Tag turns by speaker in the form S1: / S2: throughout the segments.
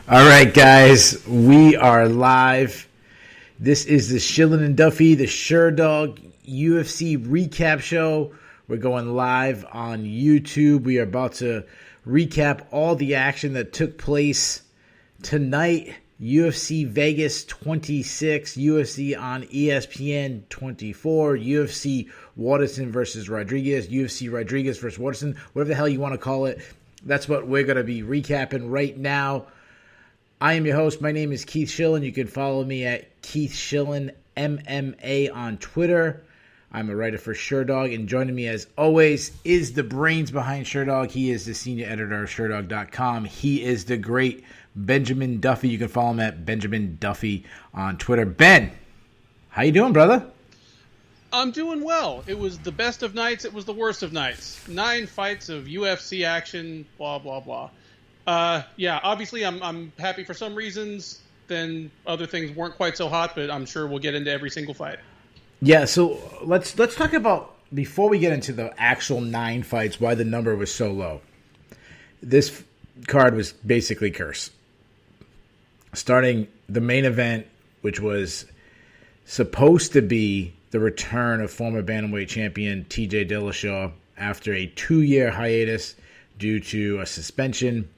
S1: All right, guys, we are live. This is the Shillan and Duffy, the Sherdog UFC recap show. We're going live on YouTube. We are about to recap all the action that took place tonight. UFC Vegas 26, UFC on ESPN 24, UFC Waterson versus Rodriguez, UFC Rodriguez versus Waterson, whatever the hell you want to call it. That's what we're going to be recapping right now. I am your host. My name is Keith Shillan. You can follow me at Keith Shillan MMA on Twitter. I'm a writer for Sherdog, and joining me as always is the brains behind Sherdog. He is the senior editor of Sherdog.com. He is the great Benjamin Duffy. You can follow him at Benjamin Duffy on Twitter. Ben, how you doing, brother?
S2: I'm doing well. It was the best of nights. It was the worst of nights. 9 fights of UFC action, blah, blah, blah. Yeah, obviously I'm happy for some reasons. Then other things weren't quite so hot, but I'm sure we'll get into every single fight.
S1: Yeah, so let's talk about, before we get into the actual 9 fights, why the number was so low. This card was basically cursed. Starting the main event, which was supposed to be the return of former bantamweight champion TJ Dillashaw after a 2-year hiatus due to a suspension.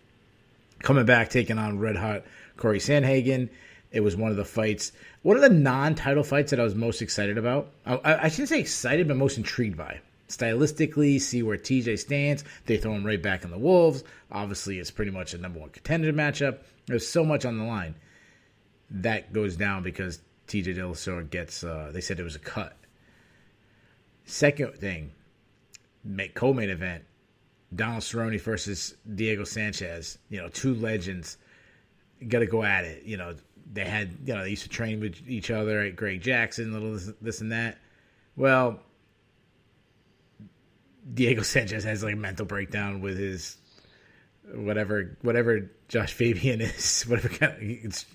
S1: Coming back, taking on Red Hot Corey Sandhagen. It was one of the fights, one of the non-title fights that I was most excited about. I shouldn't say excited, but most intrigued by. Stylistically, see where TJ stands. They throw him right back in the Wolves. Obviously, it's pretty much a number 1 contender matchup. There's so much on the line. That goes down because TJ Dillashaw gets, they said it was a cut. Second thing, co-main event, Donald Cerrone versus Diego Sanchez. 2 legends. Got to go at it. They had, they used to train with each other at Greg Jackson, little this and that. Well, Diego Sanchez has like a mental breakdown with his whatever Josh Fabian is, whatever kind of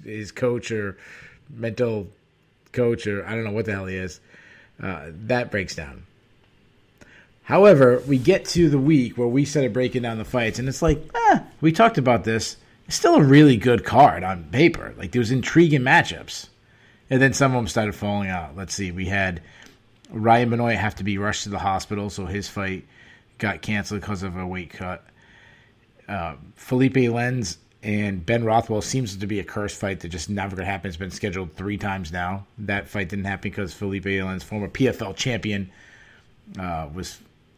S1: his coach or mental coach, or I don't know what the hell he is. That breaks down. However, we get to the week where we started breaking down the fights, and it's like, we talked about this. It's still a really good card on paper. Like, there was intriguing matchups. And then some of them started falling out. Let's see. We had Ryan Benoit have to be rushed to the hospital, so his fight got canceled because of a weight cut. Felipe Lenz and Ben Rothwell seems to be a cursed fight that just never going to happen. It's been scheduled 3 times now. That fight didn't happen because Felipe Lenz, former PFL champion,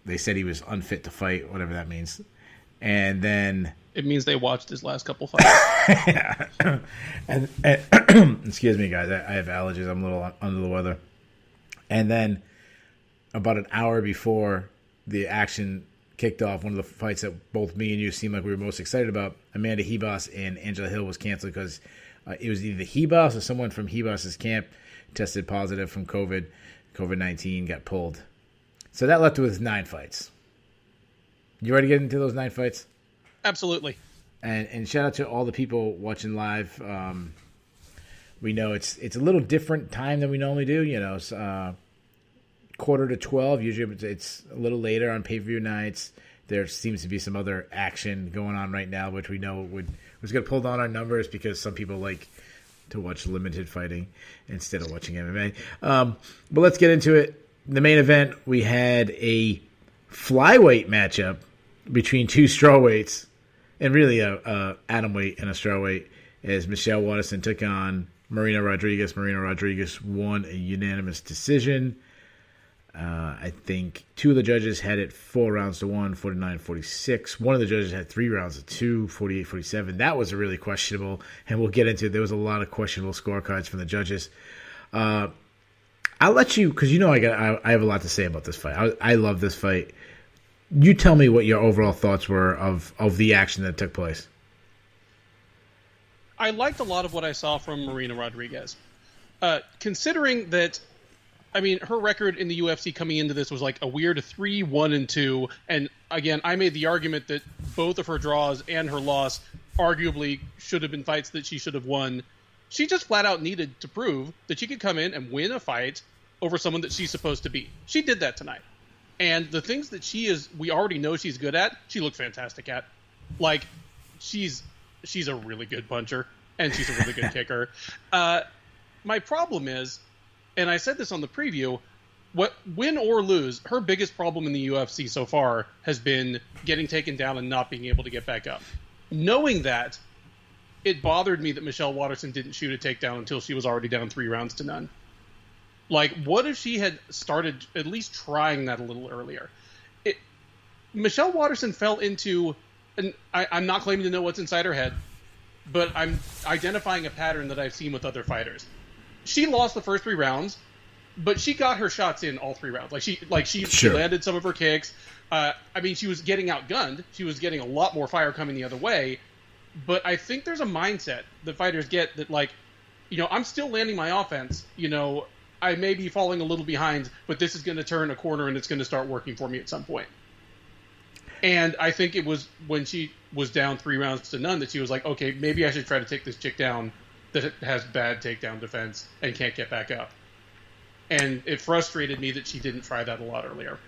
S1: they said he was unfit to fight, whatever that means. And then
S2: it means they watched his last couple fights.
S1: and excuse me, guys. I have allergies. I'm a little under the weather. And then about an hour before the action kicked off, one of the fights that both me and you seemed like we were most excited about, Amanda Hebos and Angela Hill, was canceled because it was either Hebos or someone from Hebos's camp tested positive from COVID-19, got pulled. So that left with 9 fights. You ready to get into those 9 fights?
S2: Absolutely.
S1: And shout out to all the people watching live. We know it's a little different time than we normally do. It's 11:45. Usually it's a little later on pay-per-view nights. There seems to be some other action going on right now, which we know was going to pull down our numbers because some people like to watch limited fighting instead of watching MMA. But let's get into it. The main event, we had a flyweight matchup between 2 strawweights, and really a atomweight and a strawweight, as Michelle Waterson took on Moreno Rodriguez. Moreno Rodriguez won a unanimous decision. I think 2 of the judges had it 4 rounds to 1, 49-46. One of the judges had 3 rounds to 2, 48-47. That was a really questionable, and we'll get into it. There was a lot of questionable scorecards from the judges. I'll let you, because I have a lot to say about this fight. I love this fight. You tell me what your overall thoughts were of the action that took place.
S2: I liked a lot of what I saw from Moreno Rodriguez. Considering that, her record in the UFC coming into this was like a weird 3-1-2. And again, I made the argument that both of her draws and her loss arguably should have been fights that she should have won. She just flat out needed to prove that she could come in and win a fight over someone that she's supposed to beat. She did that tonight. And the things that we already know she's good at, she looked fantastic at. Like, she's she's a really good puncher, and she's a really good kicker. My problem is, and I said this on the preview, win or lose, her biggest problem in the UFC so far has been getting taken down and not being able to get back up. Knowing that, it bothered me that Michelle Waterson didn't shoot a takedown until she was already down 3-0. Like, what if she had started at least trying that a little earlier? Michelle Waterson fell into, and I'm not claiming to know what's inside her head, but I'm identifying a pattern that I've seen with other fighters. She lost the first 3 rounds, but she got her shots in all 3 rounds. She landed some of her kicks. She was getting outgunned. She was getting a lot more fire coming the other way. But I think there's a mindset that fighters get that, like, I'm still landing my offense. I may be falling a little behind, but this is going to turn a corner and it's going to start working for me at some point. And I think it was when she was down 3-0 that she was like, okay, maybe I should try to take this chick down that has bad takedown defense and can't get back up. And it frustrated me that she didn't try that a lot earlier.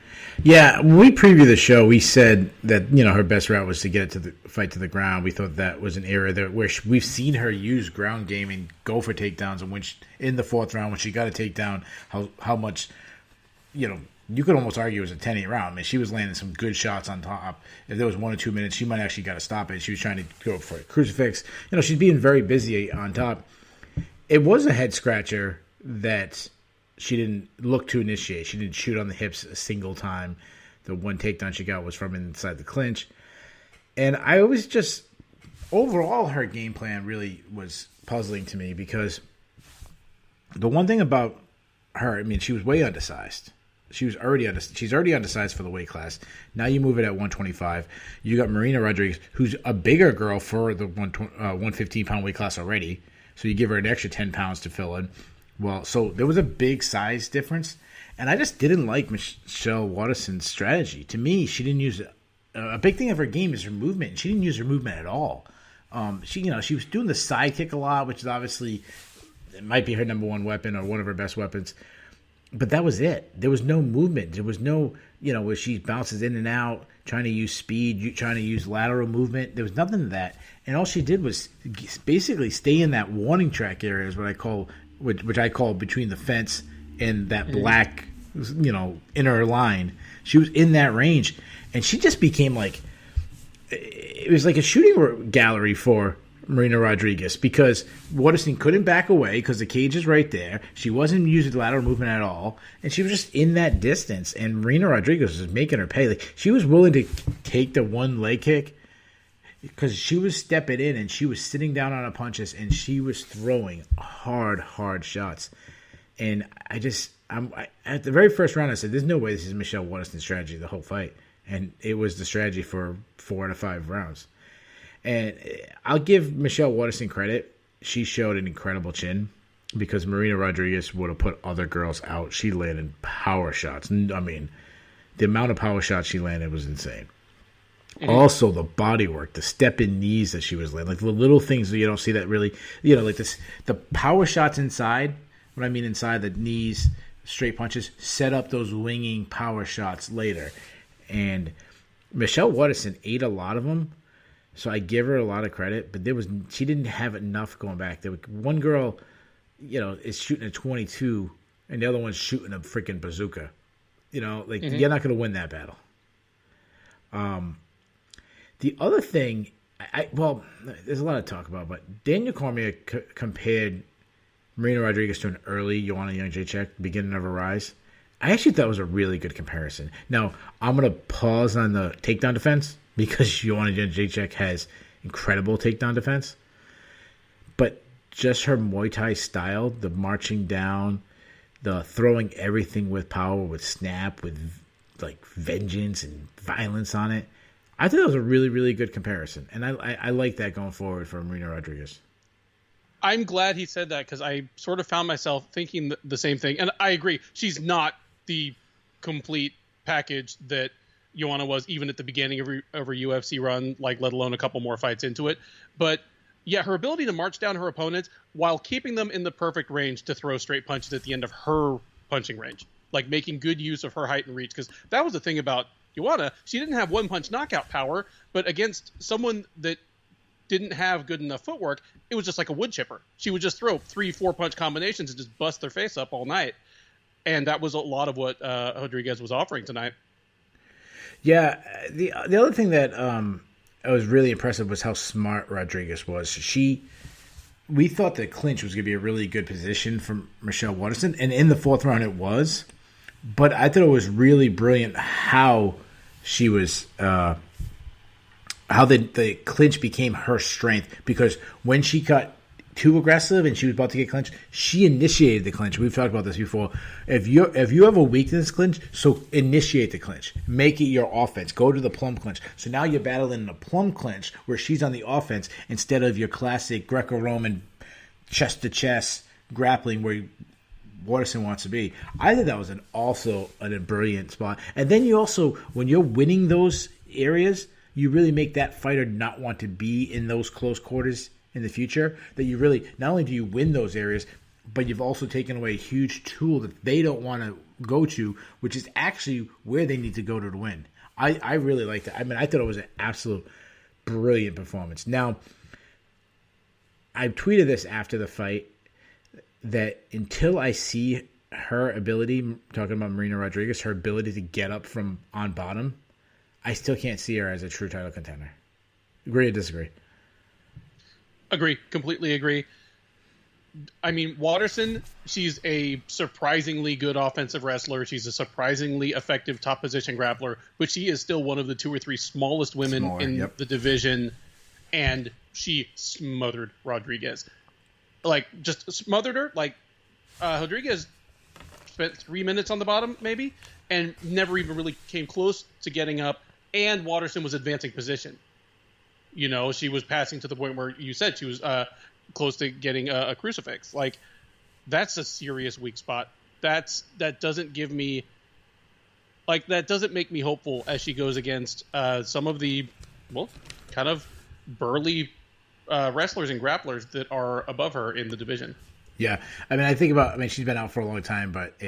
S1: Yeah, when we previewed the show, we said that her best route was to get it to the fight to the ground. We thought that was an area where we've seen her use ground game and go for takedowns. And when in the 4th round, when she got a takedown, how much you could almost argue it was a 10-8 round. I mean, she was landing some good shots on top. If there was 1 or 2 minutes, she might actually got to stop it. She was trying to go for a crucifix. She's being very busy on top. It was a head scratcher that she didn't look to initiate. She didn't shoot on the hips a single time. The one takedown she got was from inside the clinch. And I always overall, her game plan really was puzzling to me because the one thing about her, she was way undersized. She's already undersized for the weight class. Now you move it at 125. You got Moreno Rodriguez, who's a bigger girl for the 115-pound weight class already. So you give her an extra 10 pounds to fill in. Well, so there was a big size difference, and I just didn't like Michelle Waterson's strategy. To me, she didn't use a big thing of her game is her movement. She didn't use her movement at all. She was doing the side kick a lot, which is obviously it might be her number one weapon or one of her best weapons. But that was it. There was no movement. There was no, where she bounces in and out, trying to use speed, trying to use lateral movement. There was nothing of that. And all she did was basically stay in that warning track area, is what I call, which I call between the fence and that black, inner line. She was in that range. And she just became it was like a shooting gallery for Moreno Rodriguez, because Waterson couldn't back away because the cage is right there. She wasn't using the lateral movement at all, and she was just in that distance. And Moreno Rodriguez was making her pay. She was willing to take the one leg kick because she was stepping in and she was sitting down on her punches and she was throwing hard shots. And at the very first round, I said, "There's no way this is Michelle Waterson's strategy the whole fight," and it was the strategy for 4 out of 5 rounds. And I'll give Michelle Waterson credit. She showed an incredible chin because Moreno Rodriguez would have put other girls out. She landed power shots. The amount of power shots she landed was insane. Mm-hmm. Also, the body work, the step-in knees that she was landing, the little things that you don't see that really, the power shots inside, what I mean inside, the knees, straight punches, set up those winging power shots later. And Michelle Waterson ate a lot of them. So I give her a lot of credit, but she didn't have enough going back. One girl, is shooting a 22, and the other one's shooting a freaking bazooka. You're not going to win that battle. The other thing, there's a lot to talk about, but Daniel Cormier compared Moreno Rodriguez to an early Joanna Jędrzejczyk, beginning of her rise. I actually thought it was a really good comparison. Now, I'm going to pause on the takedown defense, because Joanna Jędrzejczyk has incredible takedown defense. But just her Muay Thai style, the marching down, the throwing everything with power, with snap, with vengeance and violence on it, I think that was a really, really good comparison. And I like that going forward for Moreno Rodriguez.
S2: I'm glad he said that because I sort of found myself thinking the same thing. And I agree. She's not the complete package that Joanna was even at the beginning of her UFC run, let alone a couple more fights into it. But yeah, her ability to march down her opponents while keeping them in the perfect range to throw straight punches at the end of her punching range, making good use of her height and reach. Because that was the thing about Joanna. She didn't have one punch knockout power, but against someone that didn't have good enough footwork. It was just like a wood chipper. She would just throw 3-4 punch combinations and just bust their face up all night. And that was a lot of what Rodriguez was offering tonight.
S1: Yeah, the other thing that I was really impressive was how smart Rodriguez was. We thought that clinch was going to be a really good position from Michelle Waterson, and in the fourth round it was. But I thought it was really brilliant how she was, how the clinch became her strength, because when she got too aggressive and she was about to get clinched, she initiated the clinch. We've talked about this before. If you have a weakness clinch, so initiate the clinch. Make it your offense. Go to the plum clinch. So now you're battling in a plum clinch where she's on the offense instead of your classic Greco-Roman chest-to-chest grappling where Waterson wants to be. I think that was also a brilliant spot. And then you also, when you're winning those areas, you really make that fighter not want to be in those close quarters in the future. That you really, not only do you win those areas, but you've also taken away a huge tool that they don't want to go to, which is actually where they need to go to win. I really liked it. I mean, I thought it was an absolute brilliant performance. Now, I tweeted this after the fight, that until I see her ability, talking about Marina Rodriguez, her ability to get up from on bottom, I still can't see her as a true title contender. Agree or disagree?
S2: Agree. Completely agree. I mean, Waterson, she's a surprisingly good offensive wrestler. She's a surprisingly effective top position grappler, but she is still one of the 2 or 3 smallest women in the division, and she smothered Rodriguez. Like, just smothered her. Like, Rodriguez spent 3 minutes on the bottom, maybe, and never even really came close to getting up, and Waterson was advancing position. You know, she was passing to the point where you said she was close to getting a crucifix. Like, that's a serious weak spot. That doesn't give me, like, that doesn't make me hopeful as she goes against some of the, well, kind of burly wrestlers and grapplers that are above her in the division.
S1: Yeah. I mean, she's been out for a long time, but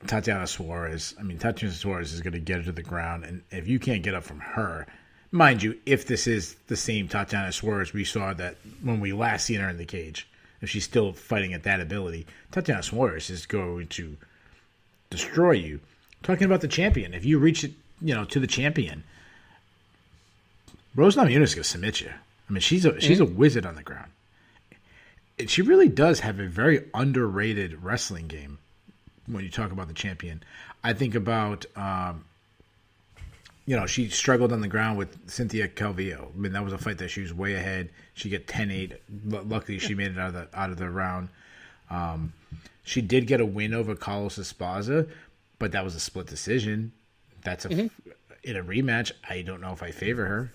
S1: Tatiana Suarez is going to get her to the ground. And if you can't get up from her, mind you, if this is the same Tatiana Suarez we saw that when we last seen her in the cage, if she's still fighting at that ability, Tatiana Suarez is going to destroy you. Talking about the champion, if you reach it, to the champion, Rose Namajunas is going to submit you. I mean, she's a wizard on the ground. She really does have a very underrated wrestling game when you talk about the champion. I think about, she struggled on the ground with Cynthia Calvillo. I mean, that was a fight that she was way ahead. She got 10-8. Luckily, she made it out of the round. She did get a win over Carlos Esparza, but that was a split decision. That's in a rematch. I don't know if I favor her.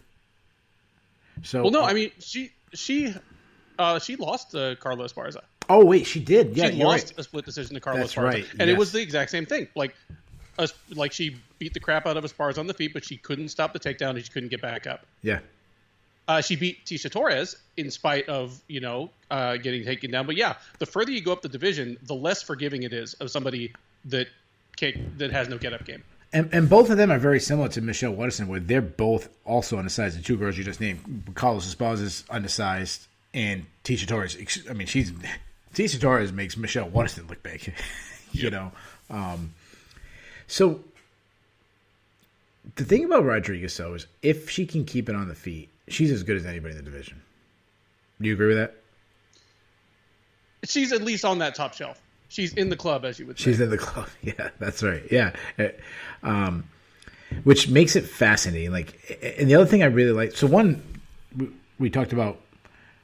S1: So,
S2: well, no, I mean, she lost to Carlos Esparza.
S1: Oh wait, she did. Yeah,
S2: she lost a split decision to Carlos Esparza,
S1: right.
S2: And it was the exact same thing. Like she beat the crap out of Esparza on the feet, but she couldn't stop the takedown and she couldn't get back up.
S1: Yeah.
S2: She beat Tisha Torres in spite of getting taken down. But yeah, the further you go up the division, the less forgiving it is of somebody that has no get up game.
S1: And both of them are very similar to Michelle Waterson, where they're both also undersized. The two girls you just named, Carlos Esparza is undersized, and Tisha Torres. I mean, Tisha Torres makes Michelle Waterson look big, So the thing about Rodriguez, though, is if she can keep it on the feet, she's as good as anybody in the division. Do you agree with that?
S2: She's at least on that top shelf. She's in the club, as you would say.
S1: She's in the club. Yeah, that's right. Yeah. Which makes it fascinating. And the other thing I really like, so one, we talked about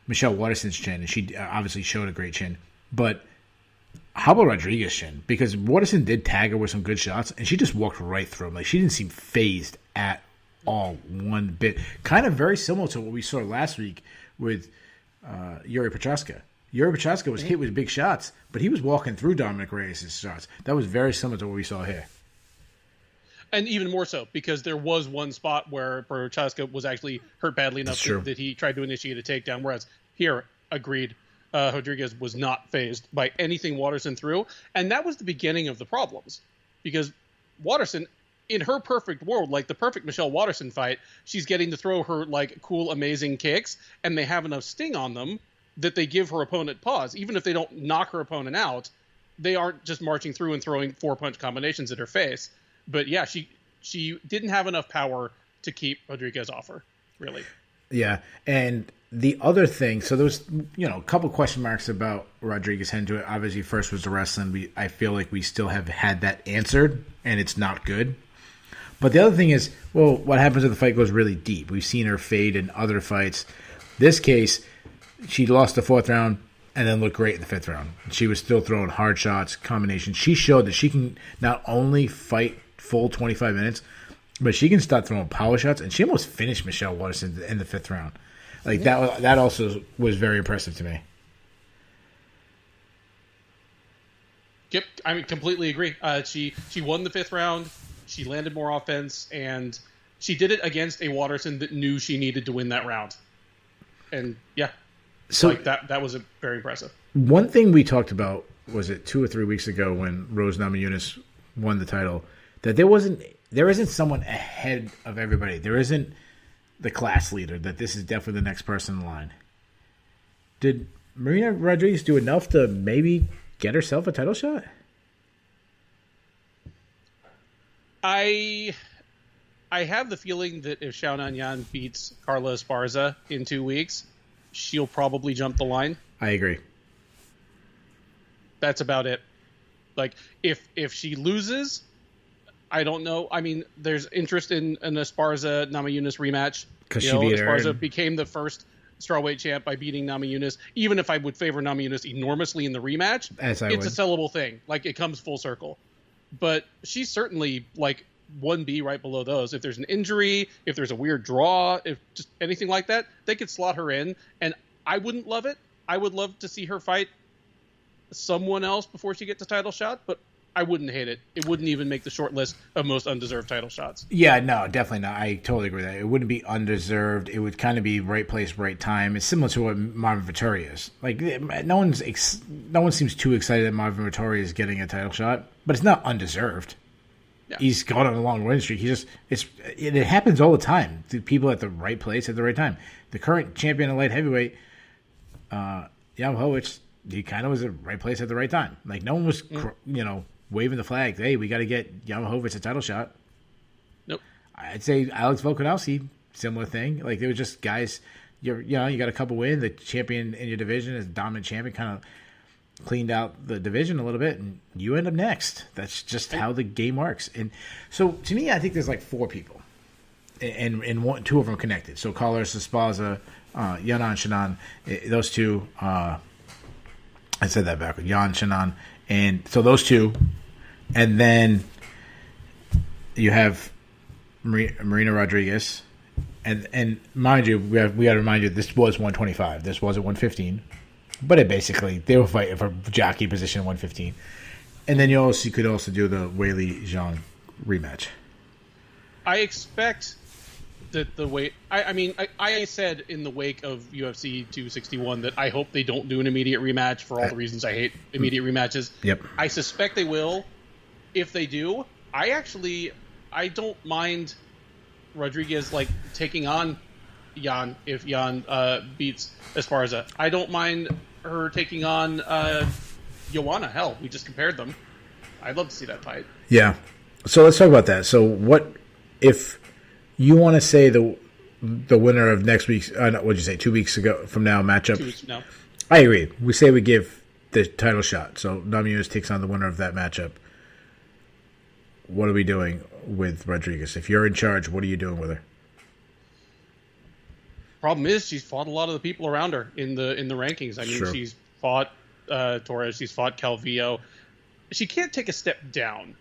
S1: Michelle Waterson's chin, and she obviously showed a great chin. But how about Rodriguez's chin? Because Waterson did tag her with some good shots, and she just walked right through him. Like, she didn't seem phased at all, one bit. Kind of very similar to what we saw last week with Yuri Prochaska. Yuri Prochaska was hit with big shots, but he was walking through Dominic Reyes' shots. That was very similar to what we saw here.
S2: And even more so, because there was one spot where Prochaska was actually hurt badly enough that he tried to initiate a takedown, whereas here, agreed, Rodriguez was not phased by anything Waterson threw. And that was the beginning of the problems, because Waterson in her perfect world, like the perfect Michelle Waterson fight, she's getting to throw her like cool, amazing kicks, and they have enough sting on them that they give her opponent pause. Even if they don't knock her opponent out, they aren't just marching through and throwing 4-punch combinations at her face. But yeah, she didn't have enough power to keep Rodriguez off her, really.
S1: Yeah, and the other thing, so there was, a couple question marks about Rodriguez heading to it. Obviously, first was the wrestling. I feel like we still have had that answered, and it's not good. But the other thing is, well, what happens if the fight goes really deep? We've seen her fade in other fights. This case, she lost the 4th round and then looked great in the 5th round. She was still throwing hard shots, combinations. She showed that she can not only fight full 25 minutes, but she can start throwing power shots, and she almost finished Michelle Waterson in the 5th round. Like, that also was very impressive to me.
S2: Yep, I completely agree. She won the 5th round. She landed more offense, and she did it against a Waterson that knew she needed to win that round. And yeah, so like that was very impressive.
S1: One thing we talked about, was it 2 or 3 weeks ago when Rose Namajunas won the title, that there isn't someone ahead of everybody. There isn't the class leader, that this is definitely the next person in line. Did Marina Rodriguez do enough to maybe get herself a title shot?
S2: I have the feeling that if Xiaonan Yan beats Carla Esparza in 2 weeks, she'll probably jump the line.
S1: I agree.
S2: That's about it. Like, if she loses, I don't know. I mean, there's interest in an Esparza Namajunas rematch.
S1: Because she beat her.
S2: Esparza became the first strawweight champ by beating Namajunas. Even if I would favor Namajunas enormously in the rematch, it's a sellable thing. Like, it comes full circle. But she's certainly like 1B right below those. If there's an injury, if there's a weird draw, if just anything like that, they could slot her in. And I wouldn't love it. I would love to see her fight someone else before she gets a title shot, but I wouldn't hate it. It wouldn't even make the short list of most undeserved title shots.
S1: Yeah, no, definitely not. I totally agree with that. It wouldn't be undeserved. It would kind of be right place, right time. It's similar to what Marvin Vettori is. Like, no one seems too excited that Marvin Vettori is getting a title shot, but it's not undeserved. Yeah. He's gone on a long win streak. It happens all the time to people at the right place at the right time. The current champion of light heavyweight, Jan Blachowicz, he kind of was at the right place at the right time. Like, no one was, waving the flag. Hey, we got to get Jan Blachowicz a title shot.
S2: Nope.
S1: I'd say Alex Volkanovski, similar thing. Like, they were just guys. You got a couple wins. The champion in your division is dominant champion. Kind of cleaned out the division a little bit, and you end up next. That's just how the game works. And so, to me, I think there's like 4 people, and 2 of them connected. So, Carlos Esparza, Yanan Shannon, those 2. I said that backward. Yan Shannon. And so those 2, and then you have Marina Rodriguez, and mind you, we got to remind you this was 125. This wasn't 115, but they were fighting for jockey position 115, and then you could also do the Weili Zhang rematch.
S2: I expect that the way I said in the wake of UFC 261 that I hope they don't do an immediate rematch for all the reasons I hate immediate rematches.
S1: Yep.
S2: I suspect they will. If they do, I don't mind Rodriguez like taking on Jan if Jan beats Esparza. I don't mind her taking on Joanna. Hell, we just compared them. I'd love to see that fight.
S1: Yeah. So let's talk about that. So what if you want to say the winner of next week's, what'd you say, 2 weeks ago from now matchup?
S2: 2 weeks from now.
S1: I agree. We say we give the title shot. So Namajunas takes on the winner of that matchup. What are we doing with Rodriguez? If you're in charge, what are you doing with her?
S2: Problem is, she's fought a lot of the people around her in the rankings. I mean, She's fought Torres. She's fought Calvillo. She can't take a step down.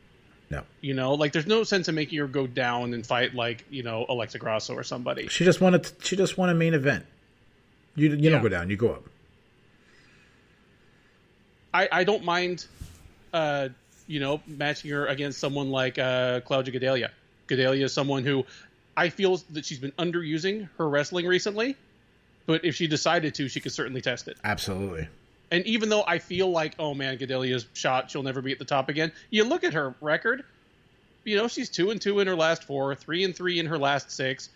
S2: No. Like, there's no sense in making her go down and fight like, Alexa Grasso or somebody. She just won
S1: a main event. You don't go down, you go up.
S2: I don't mind matching her against someone like Claudia Gadelha. Gadelha is someone who I feel that she's been underusing her wrestling recently, but if she decided to, she could certainly test it.
S1: Absolutely.
S2: And even though I feel like, oh man, Gadelha's shot, she'll never be at the top again. You look at her record, she's 2-2 in her last 4, 3-3 in her last 6.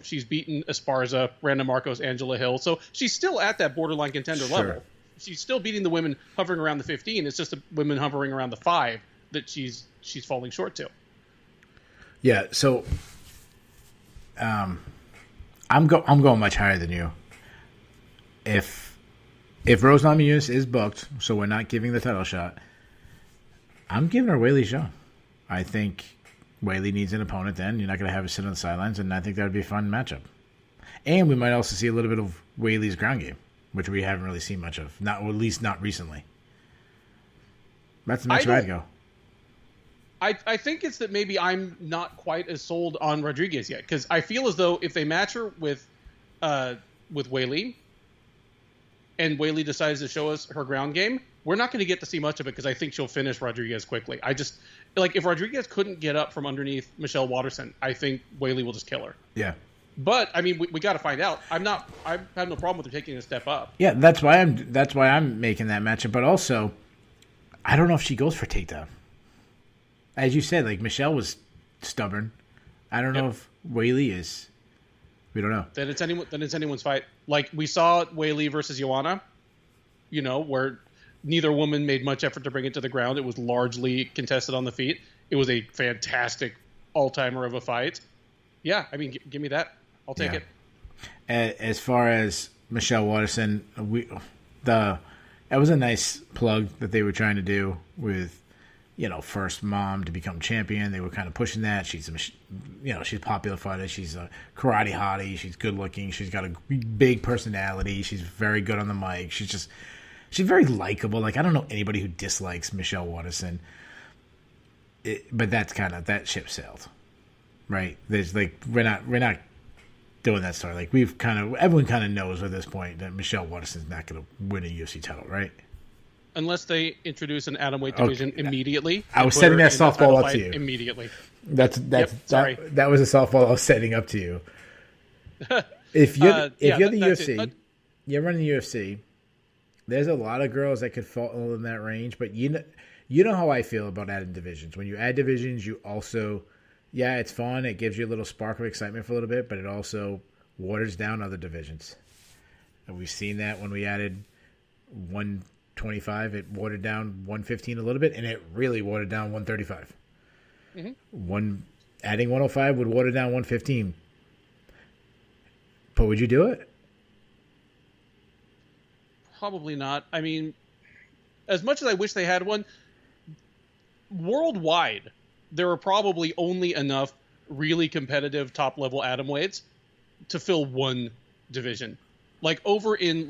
S2: She's beaten Esparza, Brandon Marcos, Angela Hill. So she's still at that borderline contender level. She's still beating the women hovering around the 15. It's just the women hovering around the 5 that she's falling short to.
S1: Yeah, so I'm going much higher than you. If Rose Namajunas is booked, so we're not giving the title shot, I'm giving her Weili Zhang. I think Weili needs an opponent then. You're not going to have her sit on the sidelines, and I think that would be a fun matchup. And we might also see a little bit of Weili's ground game, which we haven't really seen much of, at least not recently. That's the match I'd go.
S2: I think it's that maybe I'm not quite as sold on Rodriguez yet, because I feel as though if they match her with Weili, and Weili decides to show us her ground game, we're not going to get to see much of it because I think she'll finish Rodriguez quickly. I just if Rodriguez couldn't get up from underneath Michelle Waterson, I think Weili will just kill her.
S1: Yeah.
S2: But I mean, we got to find out. I have no problem with her taking a step up.
S1: Yeah, that's why I'm making that matchup. But also, I don't know if she goes for takedown. As you said, Michelle was stubborn. I don't know if Weili is. We don't know.
S2: Then it's anyone's fight. Like we saw Weili versus Joanna, where neither woman made much effort to bring it to the ground. It was largely contested on the feet. It was a fantastic all-timer of a fight. Yeah, I mean, give me that. I'll take it.
S1: As far as Michelle Waterson, that was a nice plug that they were trying to do with, first mom to become champion. They were kind of pushing that. She's popular fighter. She's a karate hottie. She's good looking. She's got a big personality. She's very good on the mic. She's very likable. I don't know anybody who dislikes Michelle Waterson. But that's that ship sailed, right? There's we're not doing that story. Everyone kind of knows at this point that Michelle Waterson's not going to win a UFC title, right?
S2: Unless they introduce an atomweight division immediately.
S1: I was setting that softball up to you.
S2: Immediately.
S1: Sorry. That was a softball I was setting up to you. If you're the UFC, you're running the UFC, there's a lot of girls that could fall in that range, but you know how I feel about adding divisions. When you add divisions, you also, it's fun. It gives you a little spark of excitement for a little bit, but it also waters down other divisions. And we've seen that when we added 125, it watered down 115 a little bit, and it really watered down 135. Mm-hmm. Adding 105 would water down 115. But would you do it?
S2: Probably not. I mean, as much as I wish they had one, worldwide, there are probably only enough really competitive top-level atomweights to fill one division. Over in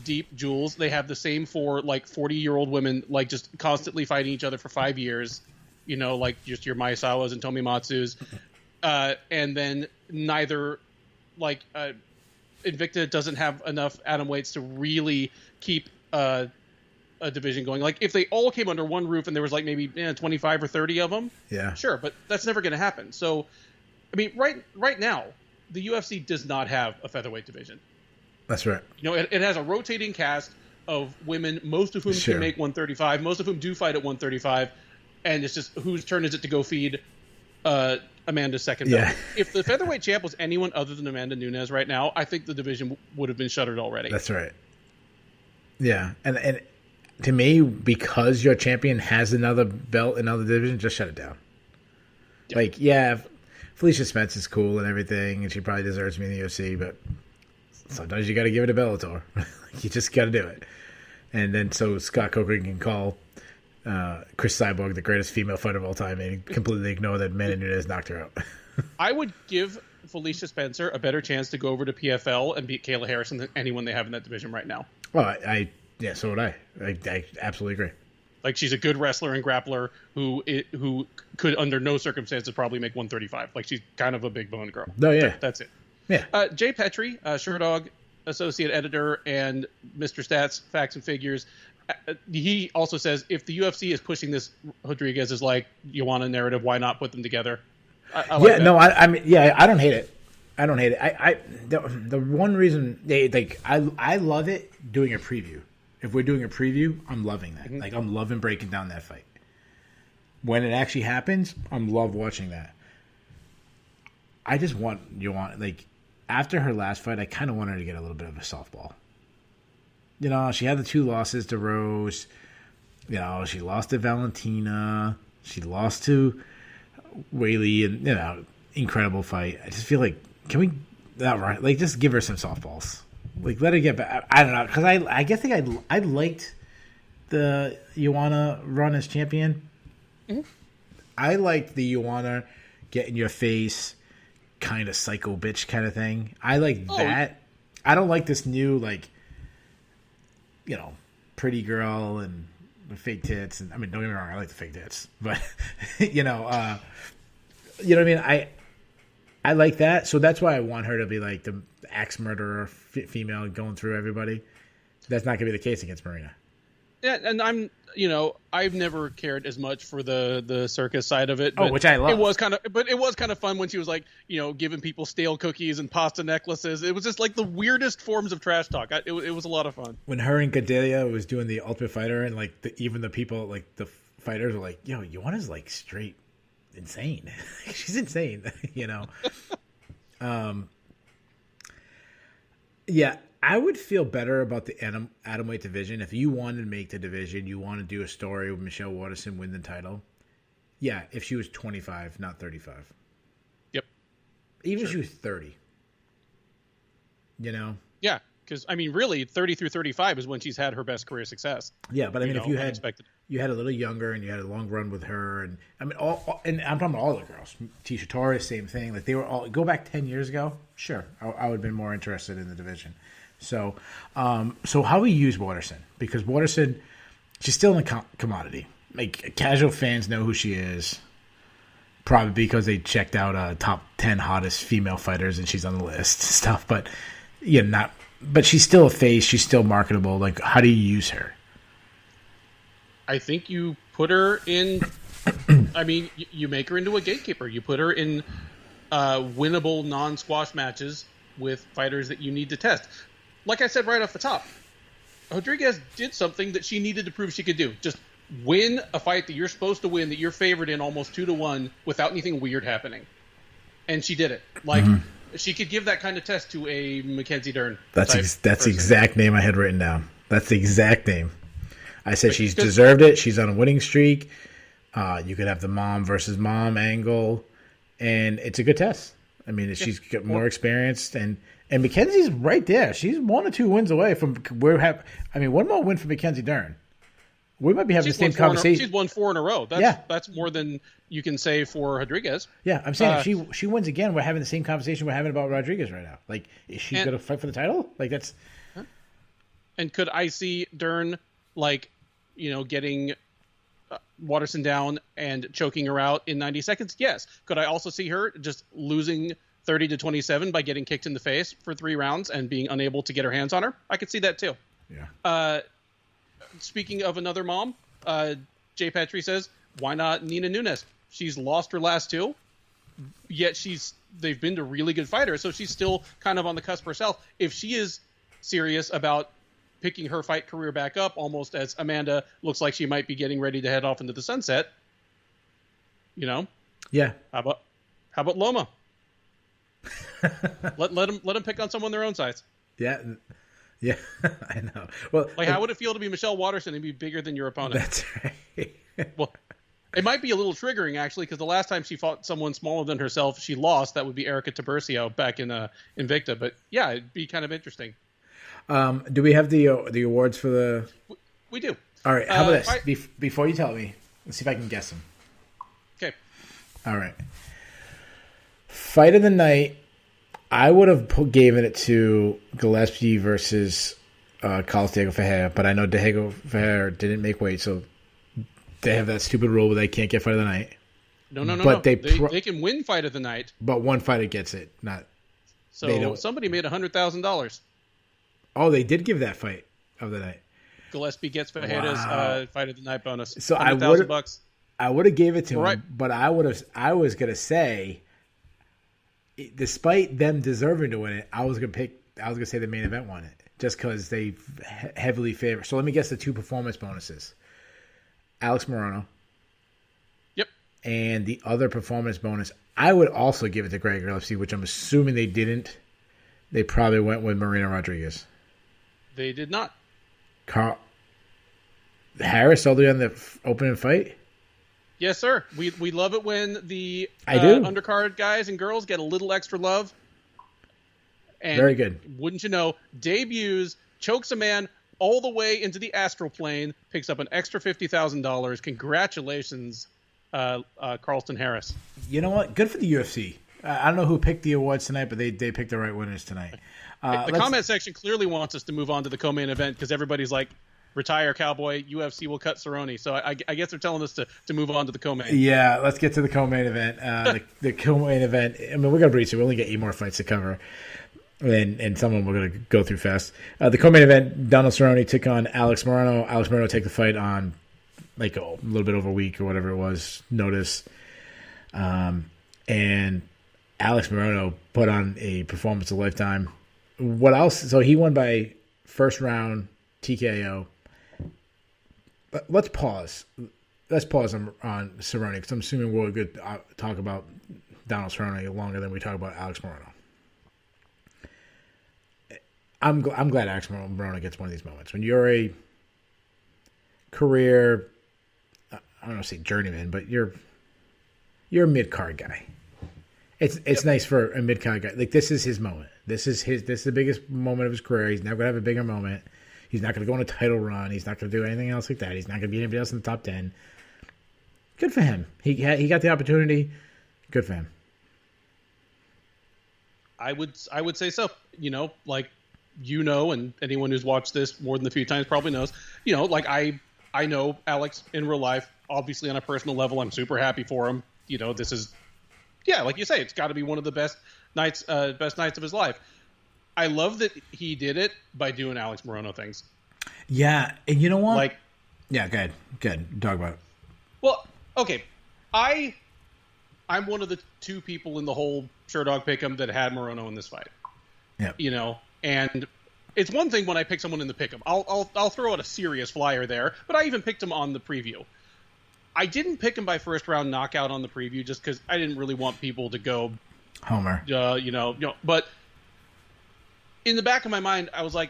S2: Deep Jewels, they have the same 4 40-year-old women just constantly fighting each other for 5 years, just your Maisawas and Tomimatsus, and then neither Invicta doesn't have enough atomweights to really keep a division going. If they all came under one roof and there was maybe 25 or 30 of them, sure, but that's never going to happen. So, I mean, right now, the UFC does not have a featherweight division.
S1: That's right.
S2: It has a rotating cast of women, most of whom can make 135, most of whom do fight at 135, and it's just whose turn is it to go feed Amanda's second belt. If the featherweight champ was anyone other than Amanda Nunes right now, I think the division would have been shuttered already.
S1: That's right. Yeah, and to me, because your champion has another belt in another division, just shut it down. Felicia Spence is cool and everything, and she probably deserves me in the UFC, but sometimes you got to give it a Bellator. You just got to do it. And then so Scott Coker can call Chris Cyborg the greatest female fighter of all time and completely ignore that Amanda Nunes knocked her out.
S2: I would give Felicia Spencer a better chance to go over to PFL and beat Kayla Harrison than anyone they have in that division right now.
S1: Well, so would I. I absolutely agree.
S2: She's a good wrestler and grappler who could under no circumstances probably make 135. She's kind of a big boned girl.
S1: Oh yeah,
S2: that's it.
S1: Yeah.
S2: Jay Petrie, Sherdog, associate editor and Mr. Stats, Facts and Figures. He also says if the UFC is pushing this Rodriguez is Joanna narrative, why not put them together? I like that.
S1: No, I mean, I don't hate it. I don't hate it. The one reason I love it doing a preview. If we're doing a preview, I'm loving that. Mm-hmm. I'm loving breaking down that fight. when it actually happens, I love watching that. I just want like after her last fight, I kind of want her to get a little bit of a softball. You know, she had the 2 losses to Rose. You know, she lost to Valentina. She lost to Whaley, and you know, incredible fight. I just feel like can we right? Like just give her some softballs. Like let her get back. I don't know because I guess I liked the Joanna run as champion. Mm-hmm. I liked the Joanna get in your face, kind of psycho bitch kind of thing. I like that. I don't like this new like, you know, pretty girl and the fake tits. And I mean, don't get me wrong, I like the fake tits, but you know what I mean. I like that, so that's why I want her to be like the axe murderer female going through everybody. That's not going to be the case against Marina.
S2: Yeah, and I've never cared as much for the circus side of it. But
S1: which I love.
S2: It was kind of fun when she was like, giving people stale cookies and pasta necklaces. It was just like the weirdest forms of trash talk. It was a lot of fun.
S1: When her and Gadelia was doing the Ultimate Fighter, and like even the people, like the fighters, were like, "Yo, Joanna's like straight insane. She's insane," you know. Yeah. I would feel better about the atomweight division if you wanted to make the division. You want to do a story with Michelle Waterson win the title. Yeah, if she was 25, not 35.
S2: Yep.
S1: Even if she was 30. You know?
S2: Yeah, because I mean, really, 30 through 35 is when she's had her best career success.
S1: Yeah, but I mean, if you had a little younger and you had a long run with her, and I mean, and I'm talking about all the girls. Tisha Torres, same thing. Like they were all go back 10 years ago. Sure, I would have been more interested in the division. So how we use Waterson, because Waterson, she's still in a commodity. Like casual fans know who she is, probably because they checked out top 10 hottest female fighters and she's on the list and stuff. But but she's still a face. She's still marketable. Like, how do you use her?
S2: I think you put her in. I mean, you make her into a gatekeeper. You put her in winnable non-squash matches with fighters that you need to test. Like I said right off the top, Rodriguez did something that she needed to prove she could do. Just win a fight that you're supposed to win, that you're favored in almost 2-1 without anything weird happening. And she did it. Like, she could give that kind of test to a Mackenzie Dern.
S1: That's the exact name I had written down. That's the exact name. I said she's deserved it. She's on a winning streak. You could have the mom versus mom angle. And it's a good test. I mean, she's got more experience, and Mackenzie's right there. She's 1 or 2 wins away from one more win for Mackenzie Dern. We might be having the same conversation.
S2: She's won 4 in a row. That's more than you can say for Rodriguez.
S1: Yeah, I'm saying if she wins again, we're having the same conversation we're having about Rodriguez right now. Like, is she going to fight for the title? Like, that's.
S2: And could I see Dern getting Waterson down and choking her out in 90 seconds? Yes. Could I also see her just losing 30-27 by getting kicked in the face for 3 rounds and being unable to get her hands on her? I could see that too.
S1: Yeah.
S2: Speaking of another mom, Jay Petrie says, why not Nina Nunes? She's lost her last 2, yet they've been to really good fighters, so she's still kind of on the cusp herself. If she is serious about picking her fight career back up, almost as Amanda looks like she might be getting ready to head off into the sunset,
S1: Yeah.
S2: How about Loma? let them pick on someone their own size.
S1: Yeah. Yeah, I know. Well,
S2: how would it feel to be Michelle Waterson and be bigger than your opponent?
S1: That's right.
S2: Well, it might be a little triggering, actually, because the last time she fought someone smaller than herself, she lost. That would be Erica Tiburcio back in Invicta. But yeah, it'd be kind of interesting.
S1: Do we have the awards for the?
S2: We do.
S1: All right. How about this? Before you tell me, let's see if I can guess them.
S2: Okay.
S1: All right. Fight of the night. I would have given it to Gillespie versus Carlos Diego Fejera, but I know Diego Fejera didn't make weight, so they have that stupid rule where they can't get fight of the night.
S2: No.
S1: But
S2: they can win fight of the night.
S1: But one fighter gets it, not.
S2: So somebody made $100,000.
S1: Oh, they did give that fight of the night.
S2: Gillespie gets Fejera's fight of the night bonus.
S1: So
S2: $100,000.
S1: I would have gave it to him, but I was gonna say, despite them deserving to win it, I was gonna say the main event won it, just because they heavily favor. So let me guess the 2 performance bonuses. Alex Moreno. and the other performance bonus, I would also give it to Gregor, Gillespie, which I'm assuming they didn't. They probably went with Moreno Rodriguez.
S2: They did not.
S1: Harris all the way on the opening fight?
S2: Yes, sir. We love it when the undercard guys and girls get a little extra love. And
S1: very good.
S2: Wouldn't you know, debuts, chokes a man all the way into the astral plane, picks up an extra $50,000. Congratulations, Carlston Harris.
S1: You know what? Good for the UFC. I don't know who picked the awards tonight, but they picked the right winners tonight.
S2: The comment section clearly wants us to move on to the co-main event because everybody's like, retire, cowboy. UFC will cut Cerrone. So I guess they're telling us to move on to the co-main.
S1: Yeah, let's get to the co-main event. The co-main event, I mean, we're going to breeze it. We only get 8 more fights to cover. And some of them we're going to go through fast. The co-main event, Donald Cerrone took on Alex Moreno. Alex Moreno take the fight on like a little bit over a week or whatever it was, notice. And Alex Moreno put on a performance of a lifetime. What else? So he won by first round TKO. But let's pause. Let's pause on Cerrone because I'm assuming we're going to talk about Donald Cerrone longer than we talk about Alex Moreno. I'm glad Alex Moreno gets one of these moments. When you're a career, I don't want to say journeyman, but you're a mid-card guy. It's nice for a mid-card guy. Like, this is his moment. This is the biggest moment of his career. He's never going to have a bigger moment. He's not going to go on a title run. He's not going to do anything else like that. He's not going to be anybody else in the top 10. Good for him. He got the opportunity. Good for him.
S2: I would say so. And anyone who's watched this more than a few times probably knows. I know Alex in real life. Obviously, on a personal level, I'm super happy for him. This is, like you say, it's got to be one of the best nights of his life. I love that he did it by doing Alex Moreno things.
S1: Yeah, and you know what? Yeah, go ahead. Talk about it.
S2: Well, okay, I'm one of the 2 people in the whole Sherdog Pick'em that had Moreno in this fight.
S1: Yeah.
S2: And it's one thing when I pick someone in the Pick'em. I'll throw out a serious flyer there, but I even picked him on the preview. I didn't pick him by first round knockout on the preview just because I didn't really want people to go
S1: homer.
S2: But in the back of my mind, I was like,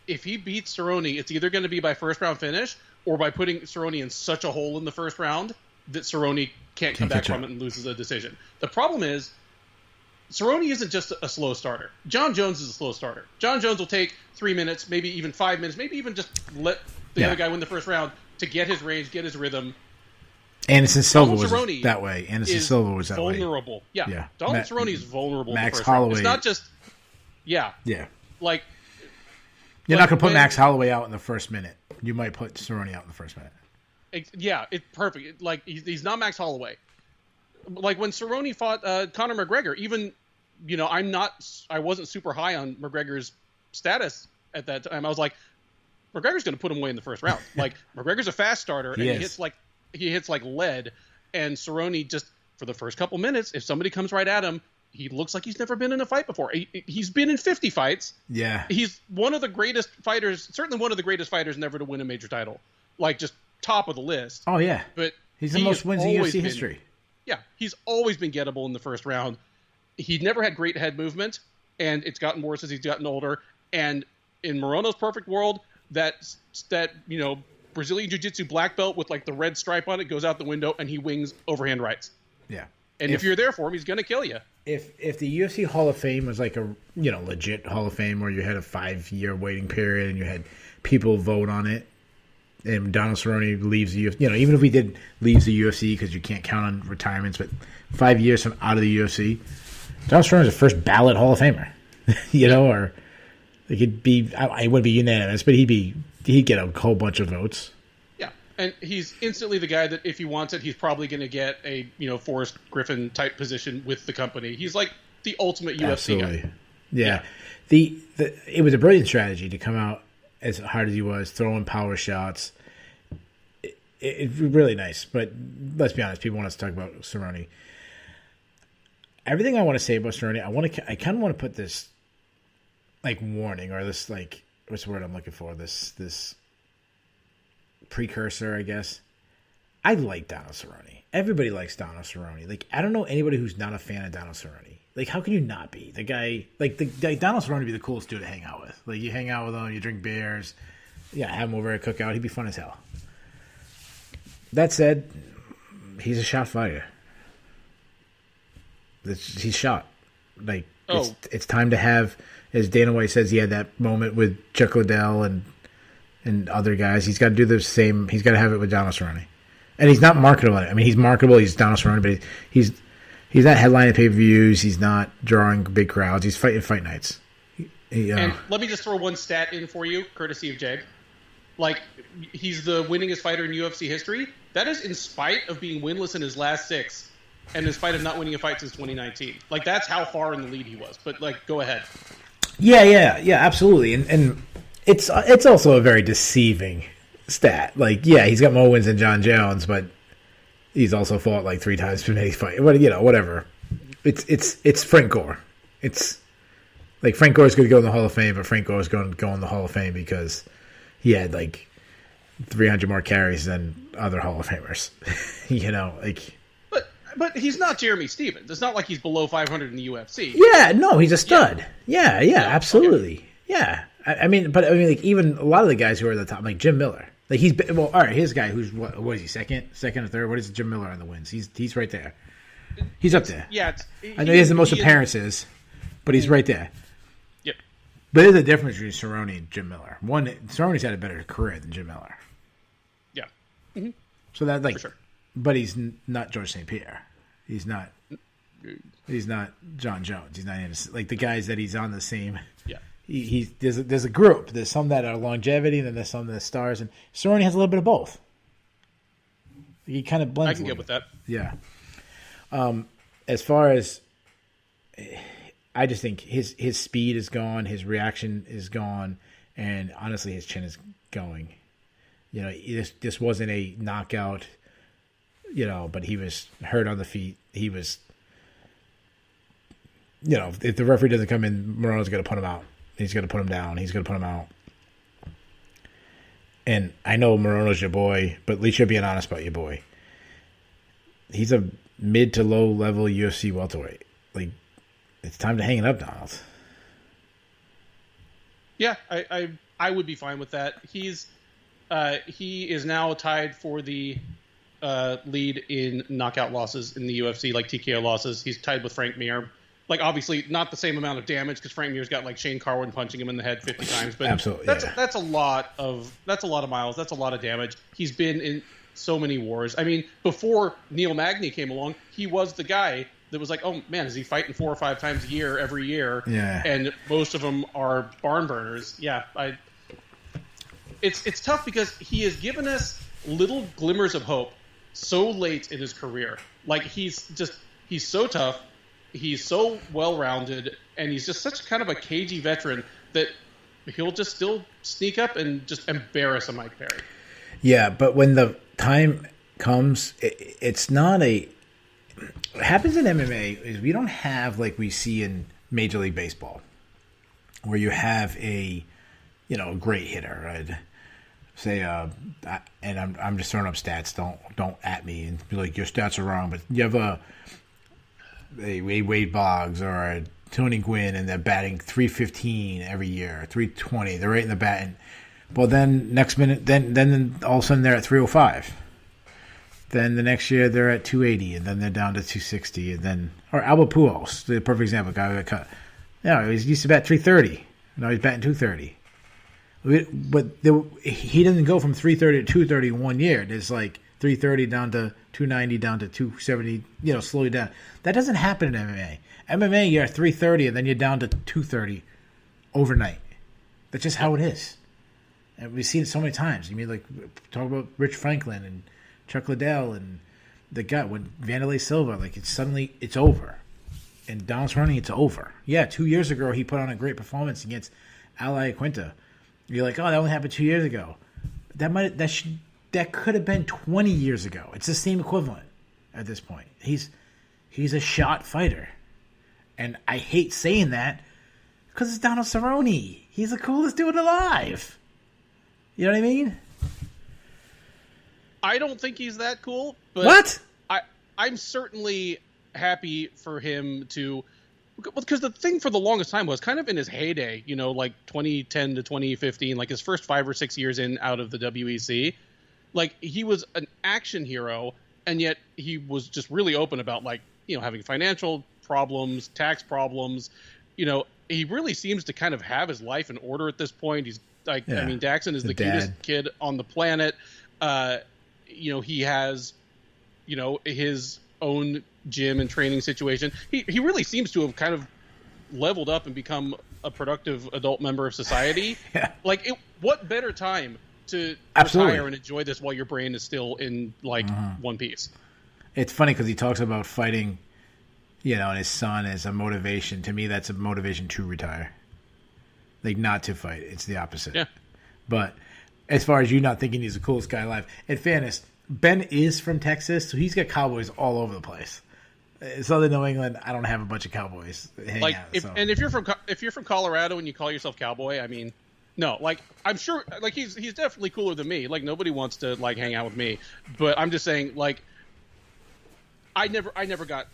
S2: if he beats Cerrone, it's either going to be by first round finish or by putting Cerrone in such a hole in the first round that Cerrone can't come back from it and loses a decision. The problem is, Cerrone isn't just a slow starter. John Jones is a slow starter. John Jones will take 3 minutes, maybe even 5 minutes, maybe even just let the other guy win the first round to get his range, get his rhythm.
S1: Anderson Silva was that way. Anderson Silva was that
S2: vulnerable.
S1: way.
S2: Yeah. Donald Cerrone is vulnerable.
S1: Max
S2: in the first
S1: Holloway.
S2: Round. It's not just. Yeah.
S1: Like, you're not going to put Max Holloway out in the first minute. You might put Cerrone out in the first minute.
S2: It's perfect. Like, he's not Max Holloway. Like, when Cerrone fought Conor McGregor, even, I wasn't super high on McGregor's status at that time. I was like, McGregor's going to put him away in the first round. Like, McGregor's a fast starter, and he hits like lead. And Cerrone just, for the first couple minutes, if somebody comes right at him, he looks like he's never been in a fight before. He's been in 50 fights.
S1: Yeah.
S2: He's one of the greatest fighters, certainly one of the greatest fighters never to win a major title. Like, just top of the list.
S1: Oh, yeah.
S2: But
S1: he's the most wins in UFC history.
S2: Yeah. He's always been gettable in the first round. He never had great head movement, and it's gotten worse as he's gotten older. And in Moreno's perfect world, that Brazilian Jiu-Jitsu black belt with like the red stripe on it goes out the window, and he wings overhand rights.
S1: Yeah.
S2: And if you're there for him, he's going to kill you.
S1: If the UFC Hall of Fame was like a legit Hall of Fame where you had a 5-year waiting period and you had people vote on it, and Donald Cerrone leaves the UFC, even if we did leaves the UFC because you can't count on retirements, but 5 years from out of the UFC, Donald Cerrone is the first ballot Hall of Famer, or it could be. I wouldn't be unanimous, but he'd get a whole bunch of votes.
S2: And he's instantly the guy that if he wants it, he's probably going to get a Forrest Griffin type position with the company. He's like the ultimate UFC guy.
S1: Yeah. It was a brilliant strategy to come out as hard as he was, throwing power shots. It's really nice. But let's be honest, people want us to talk about Cerrone. Everything I want to say about Cerrone, I kind of want to put this like warning or this like what's the word I'm looking for? This precursor, I guess. I like Donald Cerrone. Everybody likes Donald Cerrone. Like, I don't know anybody who's not a fan of Donald Cerrone. Like, how can you not be? The guy, like, Donald Cerrone would be the coolest dude to hang out with. Like, you hang out with him, you drink beers. Yeah, have him over at a cookout. He'd be fun as hell. That said, he's a shot fighter. He's shot. Like, it's time to have, as Dana White says, he had that moment with Chuck Liddell and other guys. He's got to do the same. He's got to have it with Donald Cerrone. And he's not marketable. I mean, he's marketable. He's Donald Cerrone, but he's not headlining pay-per-views. He's not drawing big crowds. He's fighting fight nights.
S2: And let me just throw one stat in for you, courtesy of Jag. Like, he's the winningest fighter in UFC history. That is in spite of being winless in his last 6, and in spite of not winning a fight since 2019. Like, that's how far in the lead he was. But, like, go ahead.
S1: Yeah, absolutely. And it's also a very deceiving stat. Like, yeah, he's got more wins than John Jones, but he's also fought like 3 times for many fights. But whatever. It's Frank Gore. It's like Frank Gore's going to go in the Hall of Fame, but Frank Gore's going to go in the Hall of Fame because he had like 300 more carries than other Hall of Famers. Like.
S2: But he's not Jeremy Stevens. It's not like he's below 500 in the UFC.
S1: Yeah, no, he's a stud. Yeah, absolutely. Okay. Yeah. I mean, like, even a lot of the guys who are at the top, like Jim Miller. Like, all right, his guy who's, what is he, second or third? What is Jim Miller on the wins? He's right there. He's up there.
S2: Yeah.
S1: I know he has the most appearances, but he's right there.
S2: Yep.
S1: But there's a difference between Cerrone and Jim Miller. Cerrone's had a better career than Jim Miller.
S2: Yeah. Mm-hmm.
S1: So that, like,
S2: for sure. But
S1: he's not George St. Pierre. He's not John Jones. He's not like the guys that he's on the same.
S2: Yeah.
S1: There's a group. There's some that are longevity, and then there's some that are stars. And Cerrone has a little bit of both. He kind of blends.
S2: I can get with that.
S1: Yeah. As far as, I just think his speed is gone, his reaction is gone, and honestly, his chin is going. This wasn't a knockout. But he was hurt on the feet. He was, if the referee doesn't come in, Moreno's going to put him out. He's going to put him down. He's going to put him out. And I know Moreno's your boy, but at least you're being honest about your boy. He's a mid to low level UFC welterweight. Like, it's time to hang it up, Donald.
S2: Yeah, I would be fine with that. He is now tied for the lead in knockout losses in the UFC, like TKO losses. He's tied with Frank Mir. Like, obviously, not the same amount of damage because Frank Mir's got like Shane Carwin punching him in the head 50 times. But
S1: absolutely,
S2: that's a lot of miles. That's a lot of damage. He's been in so many wars. I mean, before Neal Magney came along, he was the guy that was like, oh man, is he fighting 4 or 5 times a year every year?
S1: Yeah.
S2: And most of them are barn burners. Yeah, it's tough because he has given us little glimmers of hope so late in his career. Like, he's so tough, he's so well-rounded, and he's just such kind of a cagey veteran that he'll just still sneak up and just embarrass a Mike Perry.
S1: Yeah, but when the time comes, it's not a... What happens in MMA is we don't have, like we see in Major League Baseball, where you have a great hitter, right? Say, and I'm just throwing up stats. Don't at me and be like, your stats are wrong. But you have a Wade Boggs or a Tony Gwynn, and they're batting .315 every year, .320. They're right in the batting. Well, then next minute, then all of a sudden they're at .305. Then the next year they're at .280, and then they're down to .260, and then or Albert Pujols, the perfect example, guy who got cut. Yeah, he used to bat .330. Now he's batting .230. But he doesn't go from 330 to 230 in 1 year. There's like 330 down to 290 down to 270, slowly down. That doesn't happen in MMA. MMA, you're at 330 and then you're down to 230 overnight. That's just how it is. And we've seen it so many times. You mean, like, talk about Rich Franklin and Chuck Liddell and the guy, when Vanderlei Silva, like, it's over. And Donald Cerrone, it's over. Yeah, 2 years ago he put on a great performance against Ali Quinta. You're like, oh, that only happened 2 years ago. That could have been 20 years ago. It's the same equivalent at this point. He's a shot fighter, and I hate saying that because it's Donald Cerrone. He's the coolest dude alive. You know what I mean?
S2: I don't think he's that cool. But
S1: What?
S2: I'm certainly happy for him to, because the thing for the longest time was kind of in his heyday, like 2010 to 2015, like his first 5 or 6 years out of the WEC, like he was an action hero, and yet he was just really open about having financial problems, tax problems. He really seems to kind of have his life in order at this point. He's like, I mean, Daxon is the cutest kid on the planet. He has, his own gym and training situation. He really seems to have kind of leveled up and become a productive adult member of society.
S1: Yeah.
S2: What better time to
S1: Absolutely.
S2: retire and enjoy this while your brain is still in one piece?
S1: It's funny because he talks about fighting, and his son as a motivation. To me, that's a motivation to retire. Like, not to fight. It's the opposite.
S2: Yeah.
S1: But as far as you not thinking he's the coolest guy alive, in fairness, Ben is from Texas, so he's got cowboys all over the place. Southern New England, I don't have a bunch of cowboys hanging out.
S2: And if you're from Colorado and you call yourself cowboy, I mean, no, I'm sure, he's definitely cooler than me. Nobody wants to hang out with me, but I'm just saying, I never got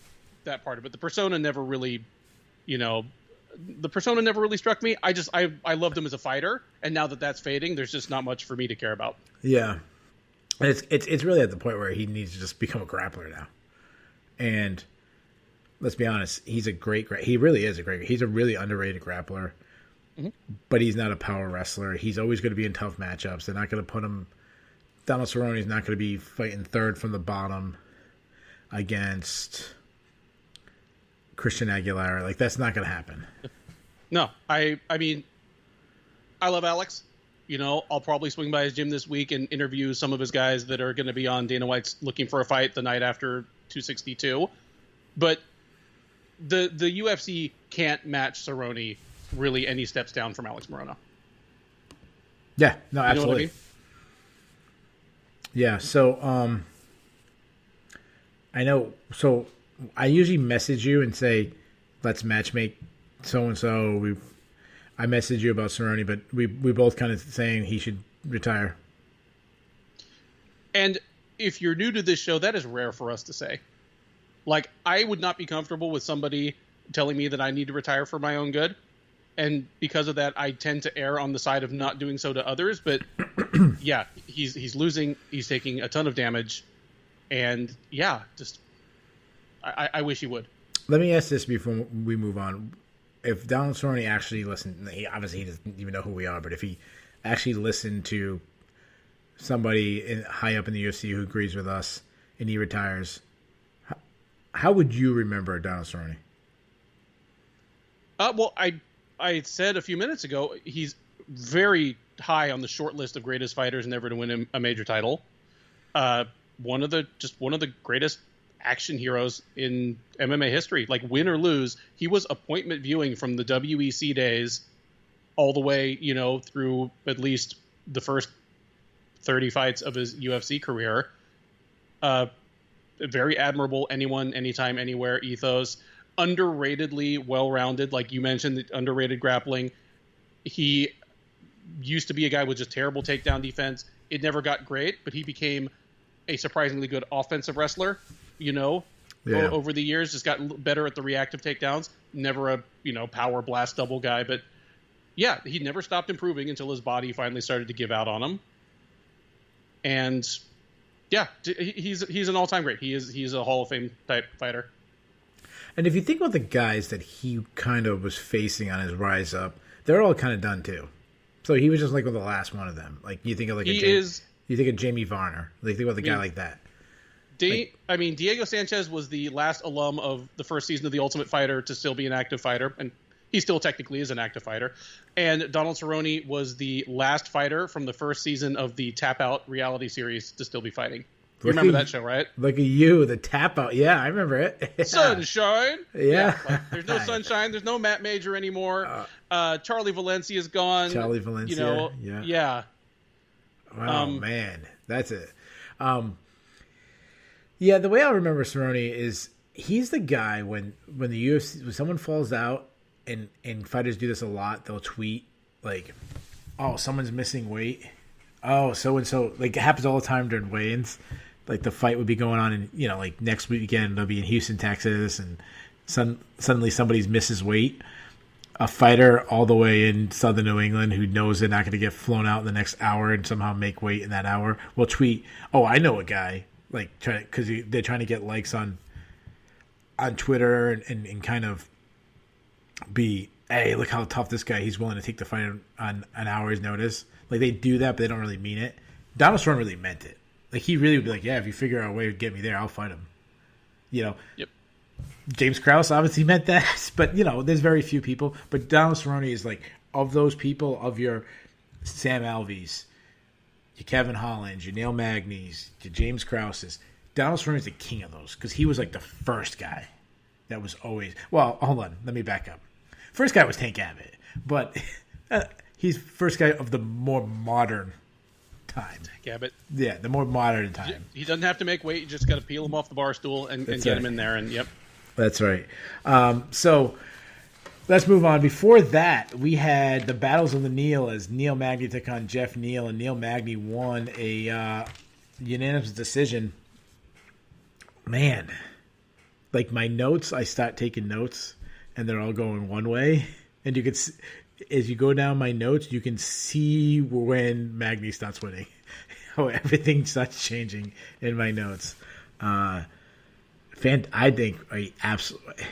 S2: that part of it. The persona never really, struck me. I loved him as a fighter, and now that that's fading, there's just not much for me to care about.
S1: Yeah, it's really at the point where he needs to just become a grappler now, and let's be honest, he really is a great. He's a really underrated grappler, but he's not a power wrestler. He's always going to be in tough matchups. They're not going to put him. Donald Cerrone is not going to be fighting third from the bottom against Christian Aguilera. That's not going to happen.
S2: No, I mean, I love Alex. I'll probably swing by his gym this week and interview some of his guys that are going to be on Dana White's Looking for a Fight the night after 262. But the UFC can't match Cerrone really any steps down from Alex Moreno.
S1: Yeah, no, absolutely.
S2: You know what I mean?
S1: Yeah, so I know. So I usually message you and say, let's matchmake so-and-so. I messaged you about Cerrone, but we both kind of saying he should retire.
S2: And if you're new to this show, that is rare for us to say. I would not be comfortable with somebody telling me that I need to retire for my own good. And because of that, I tend to err on the side of not doing so to others. But yeah, he's losing. He's taking a ton of damage. And yeah, just I wish he would.
S1: Let me ask this before we move on. If Donald Cerrone actually listened, he doesn't even know who we are, but if he actually listened to somebody high up in the UFC who agrees with us and he retires, how would you remember Donald Cerrone?
S2: Well, I said a few minutes ago, he's very high on the short list of greatest fighters never to win a major title. One of the greatest action heroes in MMA history. Win or lose, he was appointment viewing from the WEC days all the way, through at least the first 30 fights of his UFC career. Very admirable, anyone, anytime, anywhere ethos. Underratedly well-rounded, like you mentioned, the underrated grappling. He used to be a guy with just terrible takedown defense. It never got great, but he became a surprisingly good offensive wrestler, over the years. Just got better at the reactive takedowns. Never a, power blast double guy, but yeah, he never stopped improving until his body finally started to give out on him. And yeah, he's an all-time great. He's a Hall of Fame type fighter.
S1: And if you think about the guys that he kind of was facing on his rise up, they're all kind of done too. So he was just the last one of them. You think of you think of Jamie Varner. Think about the guy like that.
S2: Diego Sanchez was the last alum of the first season of The Ultimate Fighter to still be an active fighter, and he still technically is an active fighter. And Donald Cerrone was the last fighter from the first season of the Tap Out reality series to still be fighting. You remember that show, right?
S1: Look at you, the Tap Out. Yeah, I remember it. Yeah.
S2: Sunshine.
S1: Yeah.
S2: There's no Sunshine. There's no Matt Major anymore. Charlie Valencia's gone.
S1: Charlie Valencia.
S2: Yeah.
S1: Wow, man. That's it. Yeah, the way I remember Cerrone is he's the guy when the UFC, when someone falls out, and fighters do this a lot, they'll tweet oh, someone's missing weight Oh, so and so, like it happens all the time during weigh-ins. Like the fight would be going on, and like next weekend they'll be in Houston, Texas, and suddenly somebody's misses weight. A fighter all the way in southern New England who knows they're not going to get flown out in the next hour and somehow make weight in that hour will tweet, "Oh, I know a guy," like because they're trying to get likes on Twitter and kind of be, "Hey, look how tough this guy! He's willing to take the fight on an hour's notice." Like they do that, but they don't really mean it. Donald Cerrone really meant it. Like he really would be like, "Yeah, if you figure out a way to get me there, I'll fight him." Yep. James Krause obviously meant that, but there's very few people. But Donald Cerrone is like of those people, of your Sam Alveys, your Kevin Hollands, your Neal Magneys, your James Krauses. Donald Cerrone is the king of those because he was like the first guy that was always. Well, hold on, let me back up. First guy was Tank Abbott, but he's first guy of the more modern time.
S2: Gabbett.
S1: Yeah, the more modern time.
S2: He doesn't have to make weight. You just got to peel him off the bar stool and get him in there. And
S1: that's right. So let's move on. Before that, we had the battles of the Neal as Neal Magny took on Jeff Neal, and Neal Magny won a unanimous decision. Man, like my notes, I start taking notes, and they're all going one way, and you could. As you go down my notes, you can see when Magny starts winning. How everything starts changing in my notes. I think absolutely.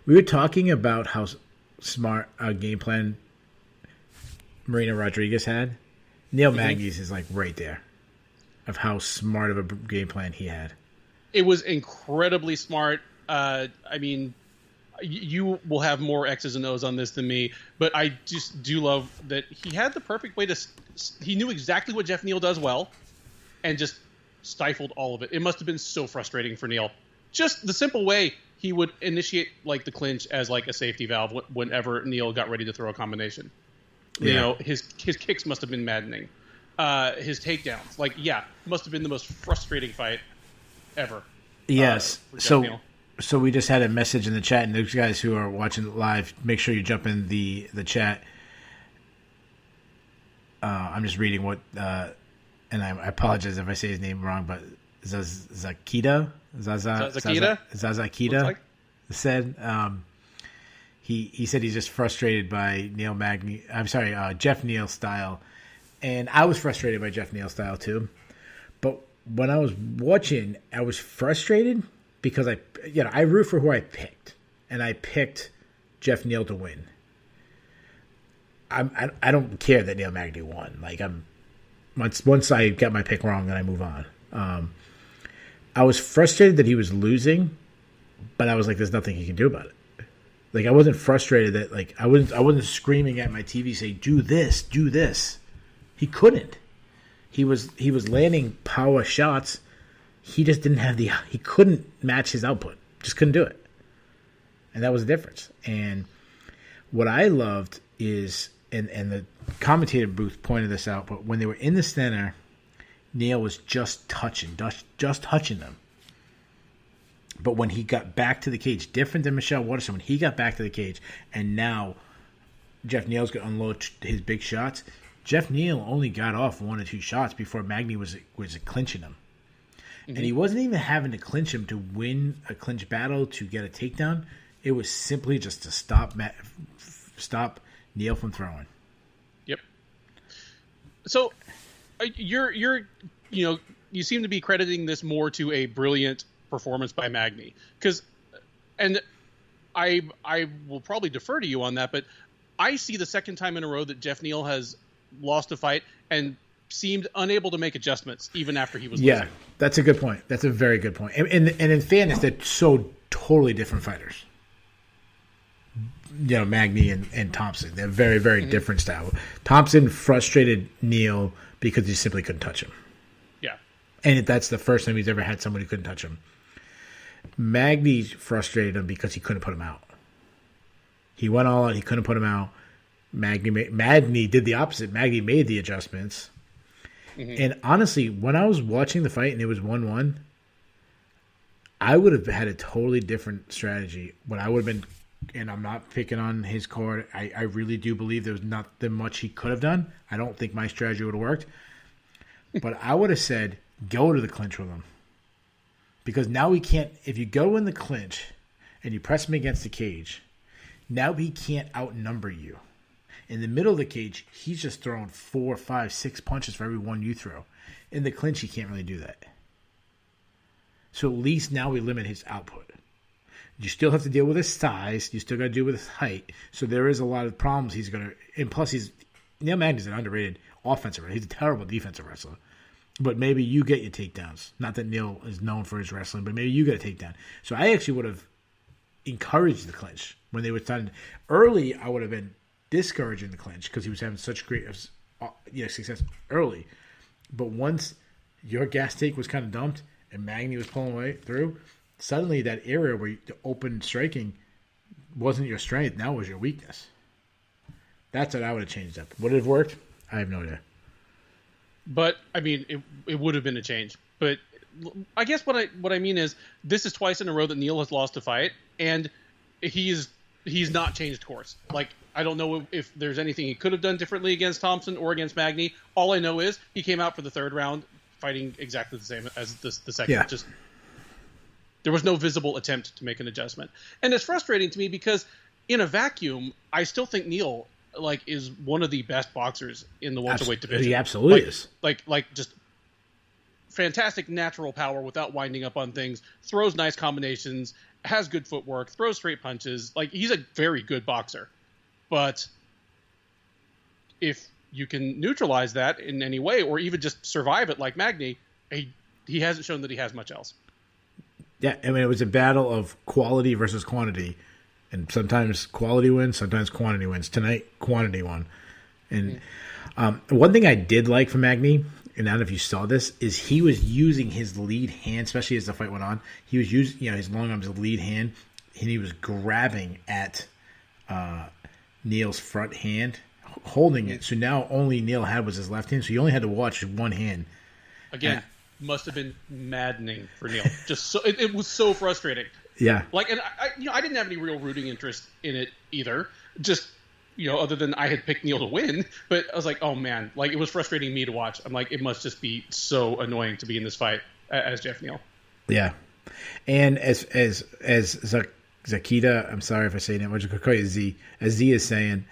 S1: We were talking about how smart a game plan Moreno Rodriguez had. Neal Magny's is like right there of how smart of a game plan he had.
S2: It was incredibly smart. I mean, you will have more X's and O's on this than me, but I just do love that he had the perfect way to. He knew exactly what Jeff Neal does well, and just stifled all of it. It must have been so frustrating for Neal. Just the simple way he would initiate like the clinch as like a safety valve whenever Neal got ready to throw a combination.
S1: Yeah.
S2: His kicks must have been maddening. His takedowns, must have been the most frustrating fight ever.
S1: Yes. So we just had a message in the chat, and those guys who are watching live, make sure you jump in the chat. I'm just reading what, and I apologize if I say his name wrong, but Zazakita said he said he's just frustrated by Neal Magny. I'm sorry, Jeff Neal style, and I was frustrated by Jeff Neal style too. But when I was watching, I was frustrated because I root for who I picked, and I picked Jeff Neal to win. I don't care that Neal Magny won. Like once I get my pick wrong, then I move on. I was frustrated that he was losing, but I was like, "There's nothing he can do about it." Like I wasn't frustrated that I wasn't screaming at my TV saying, "Do this, do this." He couldn't. He was landing power shots. He just didn't have he couldn't match his output. Just couldn't do it. And that was the difference. And what I loved is, and the commentator booth pointed this out, but when they were in the center, Neal was just touching them. But when he got back to the cage, different than Michelle Waterson, when he got back to the cage, and now Jeff Neal's going to unload his big shots, Jeff Neal only got off 1 or 2 shots before Magny was clinching him. Mm-hmm. And he wasn't even having to clinch him to win a clinch battle, to get a takedown. It was simply just to stop Neal from throwing.
S2: Yep. So you seem to be crediting this more to a brilliant performance by Magny, and I will probably defer to you on that, but I see the second time in a row that Jeff Neal has lost a fight and seemed unable to make adjustments even after he was losing.
S1: That's a good point. That's a very good point. And in fairness, they're so totally different fighters. Magny and Thompson. They're very, very different style. Thompson frustrated Neal because he simply couldn't touch him.
S2: Yeah.
S1: And that's the first time he's ever had somebody who couldn't touch him. Magny frustrated him because he couldn't put him out. He went all out. He couldn't put him out. Magny did the opposite. Magny made the adjustments. Mm-hmm. And honestly, when I was watching the fight and it was 1-1, I would have had a totally different strategy. What I would have been, and I'm not picking on his card, I really do believe there was not that much he could have done. I don't think my strategy would have worked. But I would have said go to the clinch with him. Because now he can't – if you go in the clinch and you press him against the cage, now he can't outnumber you. In the middle of the cage, he's just throwing 4, 5, 6 punches for every one you throw. In the clinch, he can't really do that. So at least now we limit his output. You still have to deal with his size. You still got to deal with his height. So there is a lot of problems he's going to – and plus Neal Magny's an underrated offensive wrestler. He's a terrible defensive wrestler. But maybe you get your takedowns. Not that Neal is known for his wrestling, but maybe you get a takedown. So I actually would have encouraged the clinch when they were starting. Early, I would have been discouraging the clinch because he was having such great success early. But once your gas tank was kind of dumped and Magney was pulling away through, suddenly that area where the open striking wasn't your strength. Now it was your weakness. That's what I would have changed up. Would it have worked? I have no idea.
S2: But I mean, it would have been a change. But I guess what I mean is this is twice in a row that Neal has lost a fight, and he's not changed course. Like, I don't know if there's anything he could have done differently against Thompson or against Magney. All I know is he came out for the third round fighting exactly the same as the second.
S1: Yeah.
S2: Just there was no visible attempt to make an adjustment, and it's frustrating to me because in a vacuum, I still think Neal is one of the best boxers in the welterweight division.
S1: He absolutely is.
S2: Like just fantastic natural power without winding up on things. Throws nice combinations. Has good footwork. Throws straight punches. Like, he's a very good boxer. But if you can neutralize that in any way, or even just survive it like Magney, he hasn't shown that he has much else.
S1: Yeah, I mean, it was a battle of quality versus quantity. And sometimes quality wins, sometimes quantity wins. Tonight, quantity won. And one thing I did like from Magney, and I don't know if you saw this, is he was using his lead hand, especially as the fight went on. He was using his long arms, his lead hand, and he was grabbing at Neal's front hand, holding it. So now only Neal had was his left hand, so he only had to watch one hand.
S2: Again, must have been maddening for Neal. Just so it was so frustrating.
S1: Yeah.
S2: And I didn't have any real rooting interest in it either. Just, other than I had picked Neal to win. But I was like, oh man, it was frustrating me to watch. I'm like, it must just be so annoying to be in this fight as Jeff Neal.
S1: Yeah. And as Zakita, I'm sorry if I say that much, as Z is saying,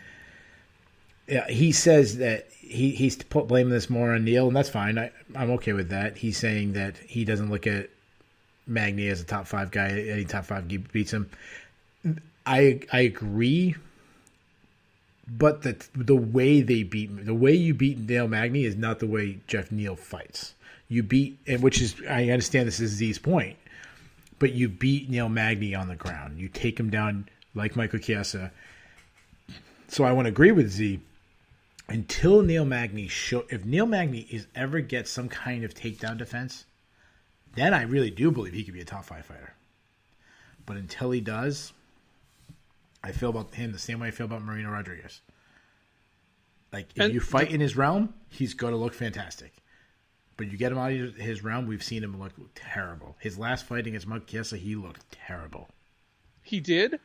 S1: he says that he's blaming this more on Neal, and that's fine. I'm okay with that. He's saying that he doesn't look at Magney as a top 5 guy. Any top 5 beats him. I agree, but the way they beat him, the way you beat Neal Magney is not the way Jeff Neal fights. You beat, and which is, I understand this is Z's point, but you beat Neal Magney on the ground. You take him down like Michael Chiesa. So I want to agree with Z. Until Neal Magney if Neal Magney ever gets some kind of takedown defense, then I really do believe he could be a top 5 fighter. But until he does, I feel about him the same way I feel about Moreno Rodriguez. If you fight in his realm, he's going to look fantastic. But you get him out of his realm, we've seen him look terrible. His last fight against Mike Chiesa, he looked terrible.
S2: He did.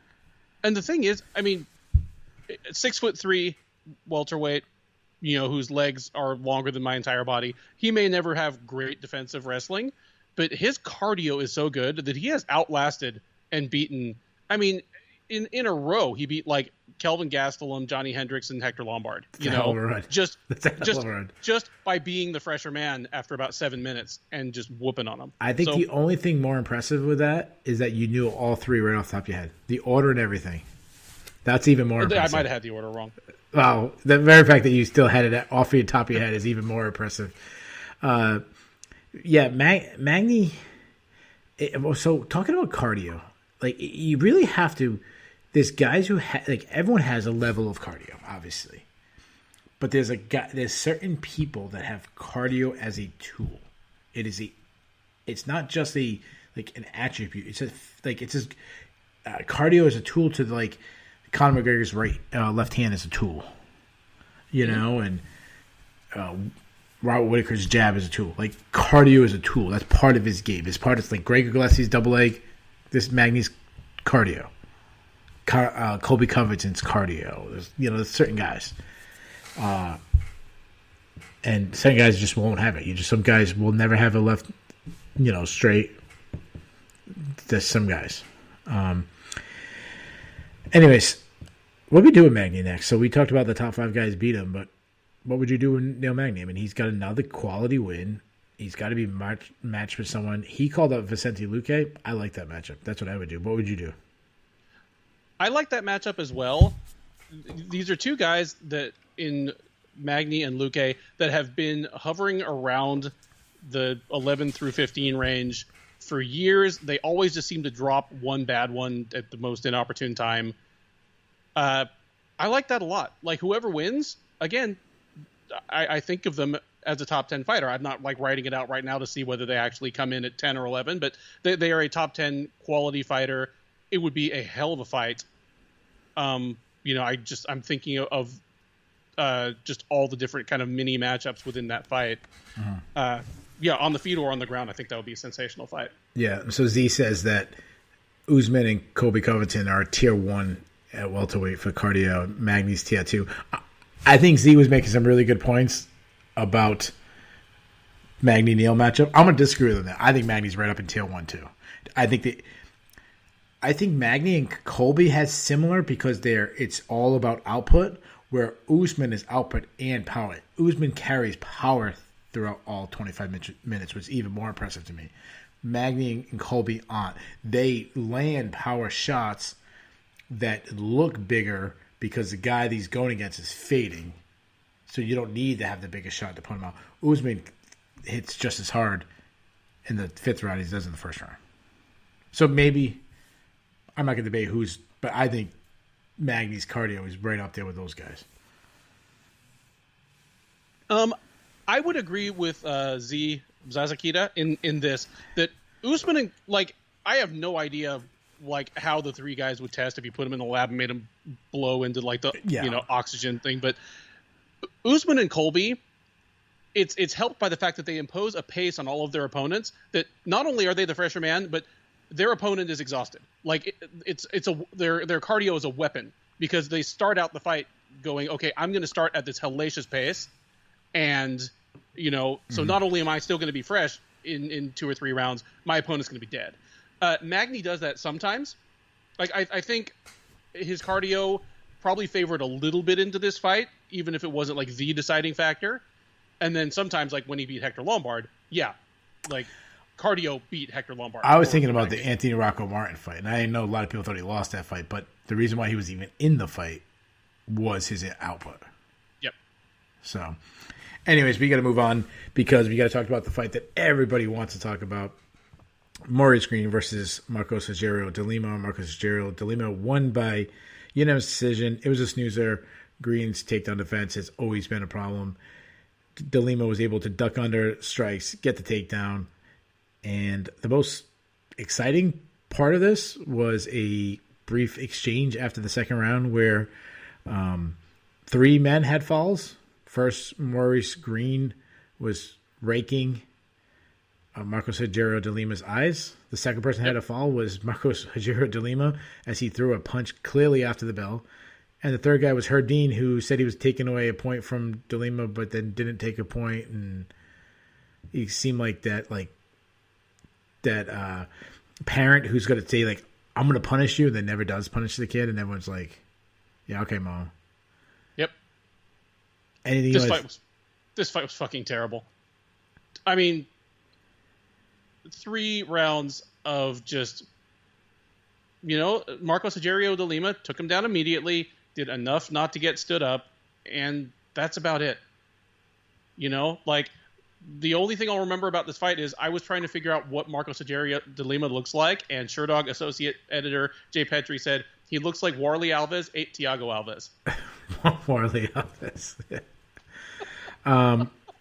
S2: And the thing is, 6'3" welterweight, whose legs are longer than my entire body. He may never have great defensive wrestling, but his cardio is so good that he has outlasted and beaten. In a row, he beat Kelvin Gastelum, Johnny Hendricks, and Hector Lombard. Just by being the fresher man after about 7 minutes and just whooping on him.
S1: I think the only thing more impressive with that is that you knew all 3 right off the top of your head, the order and everything. That's even more impressive.
S2: I might have had the order wrong.
S1: Wow, the very fact that you still had it off the top of your head is even more impressive. Magney. So talking about cardio, you really have to. There's guys who everyone has a level of cardio, obviously, but there's certain people that have cardio as a tool. It's not just an attribute. Cardio is a tool to Conor McGregor's left hand is a tool, and Robert Whittaker's jab is a tool. Cardio is a tool. That's part of his game. It's part of Gregor Gillespie's double leg. This Magney's cardio. Colby Covington's cardio. There's certain guys. And some guys just won't have it. Some guys will never have a left, straight. There's some guys. Anyways, what we do with Magney next? So we talked about the top 5 guys beat him, but what would you do with Neal Magney? I mean, he's got another quality win. He's got to be matched with someone. He called up Vicente Luque. I like that matchup. That's what I would do. What would you do?
S2: I like that matchup as well. These are two guys that in Magney and Luque that have been hovering around the 11 through 15 range for years. They always just seem to drop one bad one at the most inopportune time. I like that a lot. Like, whoever wins, again, I think of them as a top 10 fighter. I'm not writing it out right now to see whether they actually come in at 10 or 11, but they are a top 10 quality fighter. It would be a hell of a fight. I'm thinking of just all the different kind of mini matchups within that fight. On the feet or on the ground, I think that would be a sensational fight.
S1: Yeah. So Z says that Usman and Colby Covington are tier 1 at welterweight for cardio. Magney's tier 2. I think Z was making some really good points about Magney-Neal matchup. I'm going to disagree with him there. I think Magney's right up in tier 1 too. I think Magney and Colby has similar because it's all about output, where Usman is output and power. Usman carries power throughout all 25 minutes, which is even more impressive to me. Magney and Colby aren't. They land power shots that look bigger because the guy that he's going against is fading. So you don't need to have the biggest shot to put him out. Usman hits just as hard in the 5th round as he does in the 1st round. So maybe, I'm not going to debate but I think Magney's cardio is right up there with those guys.
S2: I would agree with Z Zazakita in this, that Usman and, I have no idea how the 3 guys would test if you put them in the lab and made them blow into the oxygen thing, but Usman and Colby, it's helped by the fact that they impose a pace on all of their opponents that not only are they the fresher man, but their opponent is exhausted. Their cardio is a weapon because they start out the fight going, okay, I'm going to start at this hellacious pace, and so not only am I still going to be fresh in 2 or 3 rounds, my opponent's going to be dead. Magney does that sometimes. I think his cardio probably favored a little bit into this fight, even if it wasn't the deciding factor. And then sometimes, when he beat Hector Lombard, cardio beat Hector Lombard.
S1: I was thinking about the Anthony Rocco Martin fight, and I know a lot of people thought he lost that fight, but the reason why he was even in the fight was his output.
S2: Yep.
S1: So, anyways, we got to move on because we got to talk about the fight that everybody wants to talk about. Maurice Green versus Marcos Rogerio de Lima. Marcos Rogerio de Lima won by unanimous decision. It was a snoozer. Green's takedown defense has always been a problem. De Lima was able to duck under strikes, get the takedown. And the most exciting part of this was a brief exchange after the 2nd round where 3 men had falls. First, Maurice Green was raking Marcos Rogerio de Lima's eyes. The second person had a fall was Marcos Rogerio de Lima as he threw a punch clearly after the bell. And the third guy was Herdine, who said he was taking away a point from de Lima, but then didn't take a point, and he seemed like that parent who's going to say, I'm going to punish you, and then never does punish the kid, and everyone's like, yeah, okay, Mom.
S2: Yep.
S1: Anything
S2: This fight was fucking terrible. I mean, 3 rounds of just, Marcos Rogerio de Lima took him down immediately, did enough not to get stood up, and that's about it. The only thing I'll remember about this fight is I was trying to figure out what Marcos Rogerio de Lima looks like, and Sherdog associate editor Jay Petrie said he looks like Warley Alves ate Thiago Alves.
S1: Warley Alves.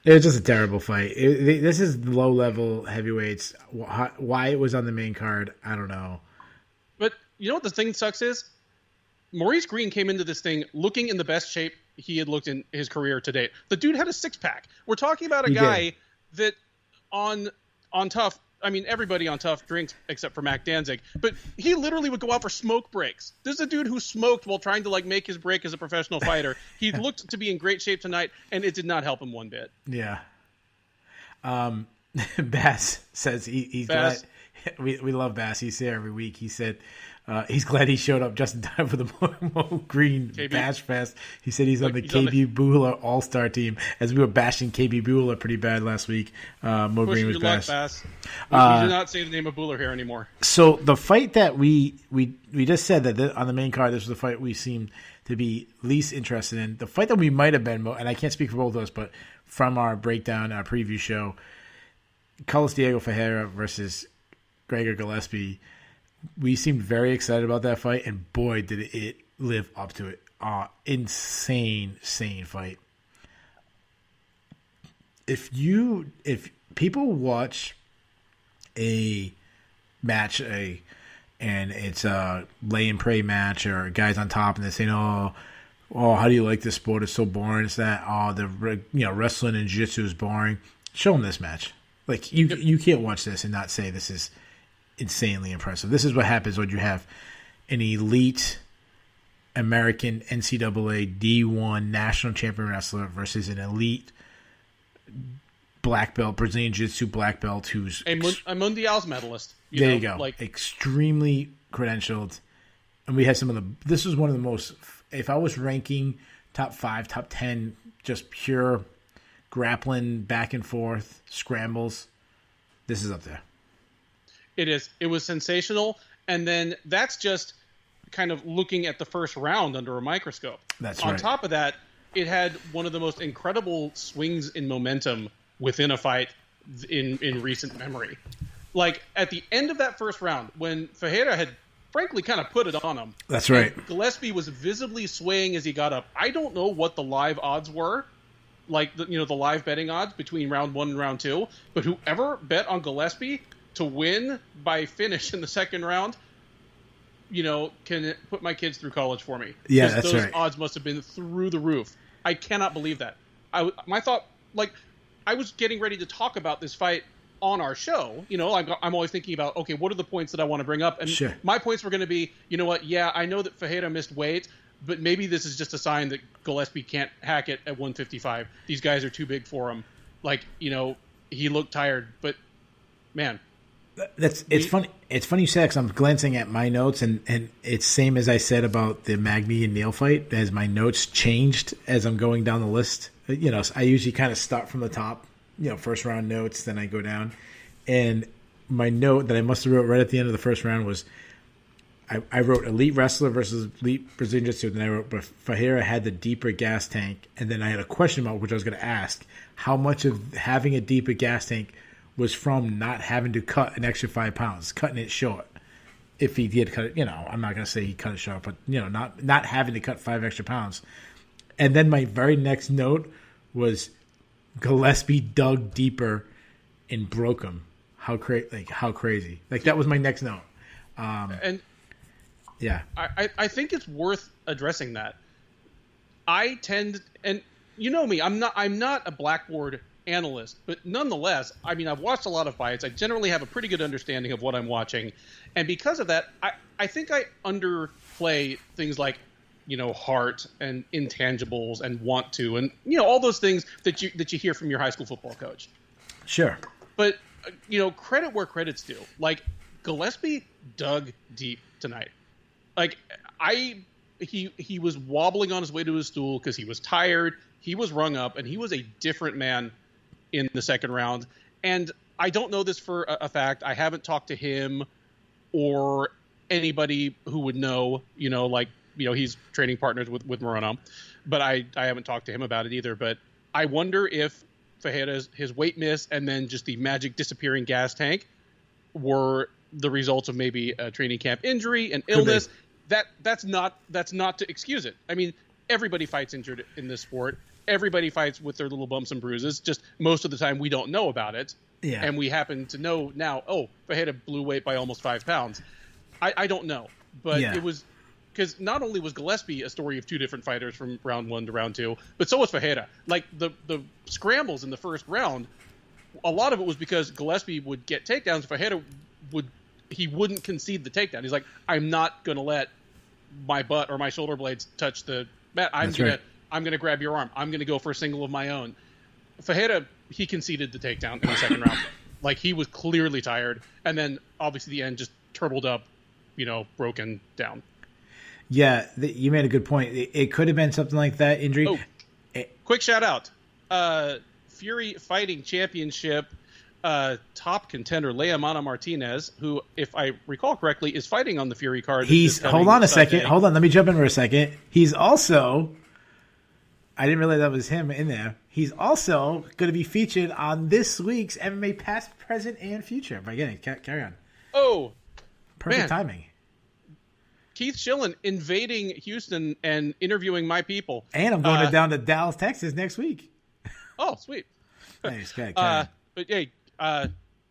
S1: It was just a terrible fight. This is low-level heavyweights. Why it was on the main card, I don't know.
S2: But you know what the thing sucks is? Maurice Green came into this thing looking in the best shape he had looked in his career to date. The dude had a 6-pack. We're talking about a guy that on Tough I mean, everybody on Tough drinks except for Mac Danzig, but he literally would go out for smoke breaks. This is a dude who smoked while trying to like make his break as a professional fighter. He looked to be in great shape tonight, and it did not help him one bit.
S1: Yeah. Bass says he's
S2: Bass.
S1: glad. We love Bass. He's here every week. He said he's glad he showed up just in time for the Mo Green
S2: KB.
S1: Bash Fest. He said he's on the KB Bula All-Star team, as we were bashing KB Bula pretty bad last week. Mo Green was Bass.
S2: Bass. We do not say the name of Buller here anymore.
S1: So the fight that we just said that on the main card, this was the fight we seemed to be least interested in. The fight that we might have been, and I can't speak for both of us, but from our breakdown, our preview show, Carlos Diego Fejera versus Gregor Gillespie, we seemed very excited about that fight, and boy, did it live up to it. Insane fight. If people watch a match, and it's a lay and pray match, or guys on top, and they're saying, "Oh, how do you like this sport? It's so boring." It's that, wrestling and jiu-jitsu is boring. Show them this match. Like you can't watch this and not say this is insanely impressive. This is what happens when you have an elite American NCAA D1 national champion wrestler versus an elite black belt, Brazilian Jiu-Jitsu black belt who's
S2: a Mundial's medalist.
S1: There you go. Like extremely credentialed. And we had this was one of the most, if I was ranking top 5, top 10, just pure grappling, back and forth, scrambles, this is up there.
S2: It is. It was sensational. And then that's just kind of looking at the first round under a microscope.
S1: That's right.
S2: On top of that, it had one of the most incredible swings in momentum within a fight in recent memory. Like, at the end of that first round, when Fejera had frankly kind of put it on him.
S1: That's right.
S2: Gillespie was visibly swaying as he got up. I don't know what the live odds were, like the live betting odds between round 1 and round 2, but whoever bet on Gillespie to win by finish in the second round, can put my kids through college for me.
S1: Yeah, that's
S2: those
S1: right.
S2: odds must have been through the roof. I cannot believe that. My thought, I was getting ready to talk about this fight on our show. I'm always thinking about, okay, what are the points that I want to bring up? And
S1: sure.
S2: My points were going to be, you know what? Yeah, I know that Fejera missed weight, but maybe this is just a sign that Gillespie can't hack it at 155. These guys are too big for him. He looked tired, but man,
S1: it's funny. It's funny you say that, because I'm glancing at my notes, and it's same as I said about the Magney and Neal fight. As my notes changed as I'm going down the list, I usually kind of start from the top, first round notes, then I go down, and my note that I must have wrote right at the end of the first round was, I wrote elite wrestler versus elite Brazilian Jiu-Jitsu, and then I wrote, but Fejera had the deeper gas tank, and then I had a question mark, which I was going to ask, how much of having a deeper gas tank was from not having to cut an extra 5 pounds, cutting it short. If he did cut it, I'm not going to say he cut it short, but, not having to cut 5 extra pounds. And then my very next note was Gillespie dug deeper and broke him. How crazy. That was my next note. Yeah.
S2: I think it's worth addressing that. I tend, and you know me, I'm not a blackboard analyst, but nonetheless, I've watched a lot of fights. I generally have a pretty good understanding of what I'm watching, and because of that, I think I underplay things like heart and intangibles and want to, and all those things that you hear from your high school football coach.
S1: Sure.
S2: But credit where credit's due. Gillespie dug deep tonight. He was wobbling on his way to his stool because he was tired. He was rung up, and he was a different man in the second round. And I don't know this for a fact. I haven't talked to him or anybody who would know, he's training partners with Moreno, but I haven't talked to him about it either. But I wonder if Fejera's his weight miss and then just the magic disappearing gas tank were the results of maybe a training camp injury, an illness. That's not to excuse it. Everybody fights injured in this sport. Everybody fights with their little bumps and bruises. Just most of the time we don't know about it.
S1: Yeah.
S2: And we happen to know now, Fejera blew weight by almost 5 pounds. I don't know. But It was because not only was Gillespie a story of 2 different fighters from round 1 to round 2, but so was Fejera. The scrambles in the first round, a lot of it was because Gillespie would get takedowns. Fejera wouldn't concede the takedown. He's like, I'm not going to let my butt or my shoulder blades touch the mat. I'm gonna grab your arm. I'm gonna go for a single of my own. Fejera, he conceded the takedown in the second round. Like, he was clearly tired, and then obviously the end just turtled up, broken down.
S1: Yeah, you made a good point. It could have been something like that injury.
S2: Oh, quick shout out. Fury Fighting Championship top contender Leomana Martinez, who, if I recall correctly, is fighting on the Fury card.
S1: Hold on a second. Hold on. Let me jump in for a second. He's also, I didn't realize that was him in there. He's also going to be featured on this week's MMA Past, Present, and Future. But again, carry on.
S2: Oh,
S1: perfect timing.
S2: Keith Shillan invading Houston and interviewing my people.
S1: And I'm going down to Dallas, Texas next week.
S2: Oh, sweet.
S1: Nice. Okay,
S2: but hey,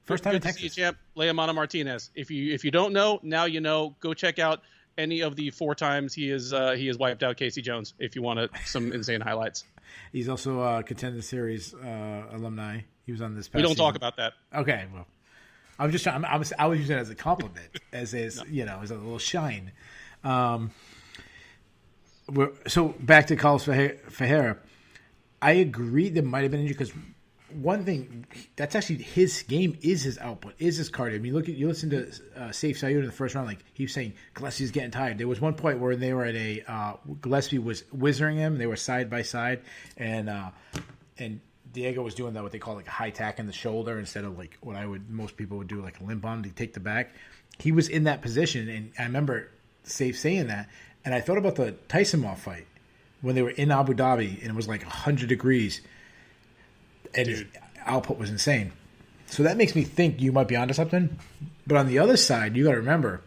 S1: first time
S2: good
S1: in Texas.
S2: To see you, champ, Leomana Martinez. If you don't know, now you know. Go check out any of the 4 times he has wiped out Casey Jones. If you want some insane highlights. He's
S1: also a Contender Series alumni. He was on this.
S2: We don't
S1: season.
S2: Talk about that.
S1: Okay, well, I'm just trying. I was using it as a compliment, as a little shine. So back to Carlos Fejera. I agree there might have been injury because one thing that's actually his game is his output, is his cardio. I mean, you listen to Saif Sayud in the first round, like he was saying Gillespie's getting tired. There was one point where they were at Gillespie was whizzing him. They were side by side, and Diego was doing that what they call like a high tack in the shoulder instead of like what most people would do like a limp on to take the back. He was in that position, and I remember Saif saying that, and I thought about the Tyson fight when they were in Abu Dhabi and it was like 100 degrees. And his output was insane. So that makes me think you might be onto something. But on the other side, you got to remember,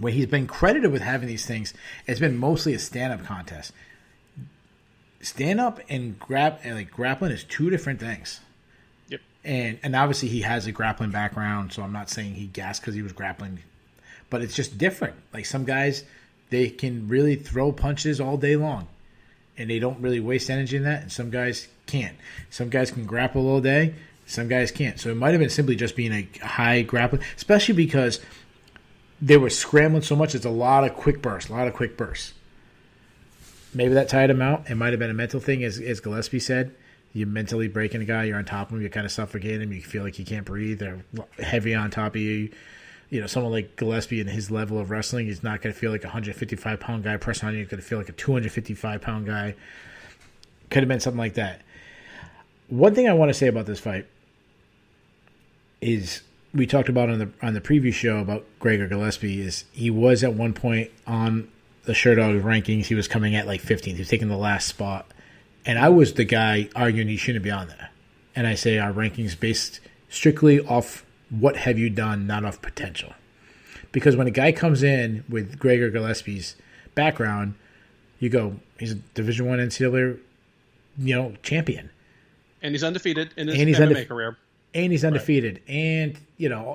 S1: when he's been credited with having these things, it's been mostly a stand-up contest. Stand-up and grappling is 2 different things.
S2: Yep.
S1: And obviously he has a grappling background, so I'm not saying he gassed because he was grappling. But it's just different. Like some guys, they can really throw punches all day long. And they don't really waste energy in that. And some guys can't. Some guys can grapple all day. Some guys can't. So it might have been simply just being a high grappling, especially because they were scrambling so much. It's a lot of quick bursts. Maybe that tired him out. It might have been a mental thing, as Gillespie said. You're mentally breaking a guy. You're on top of him. You're kind of suffocating him. You feel like he can't breathe. They're heavy on top of you. Someone like Gillespie and his level of wrestling, he's not going to feel like a 155-pound guy pressing on you. He's going to feel like a 255-pound guy. Could have been something like that. One thing I want to say about this fight is we talked about on the preview show about Gregor Gillespie is he was at one point on the Sherdog rankings. He was coming at like 15th. He was taking the last spot. And I was the guy arguing he shouldn't be on there. And I say our rankings based strictly off what have you done, not off potential. Because when a guy comes in with Gregor Gillespie's background, you go, he's a Division I NCAA, champion.
S2: And he's undefeated in his MMA career.
S1: And he's undefeated. Right. And,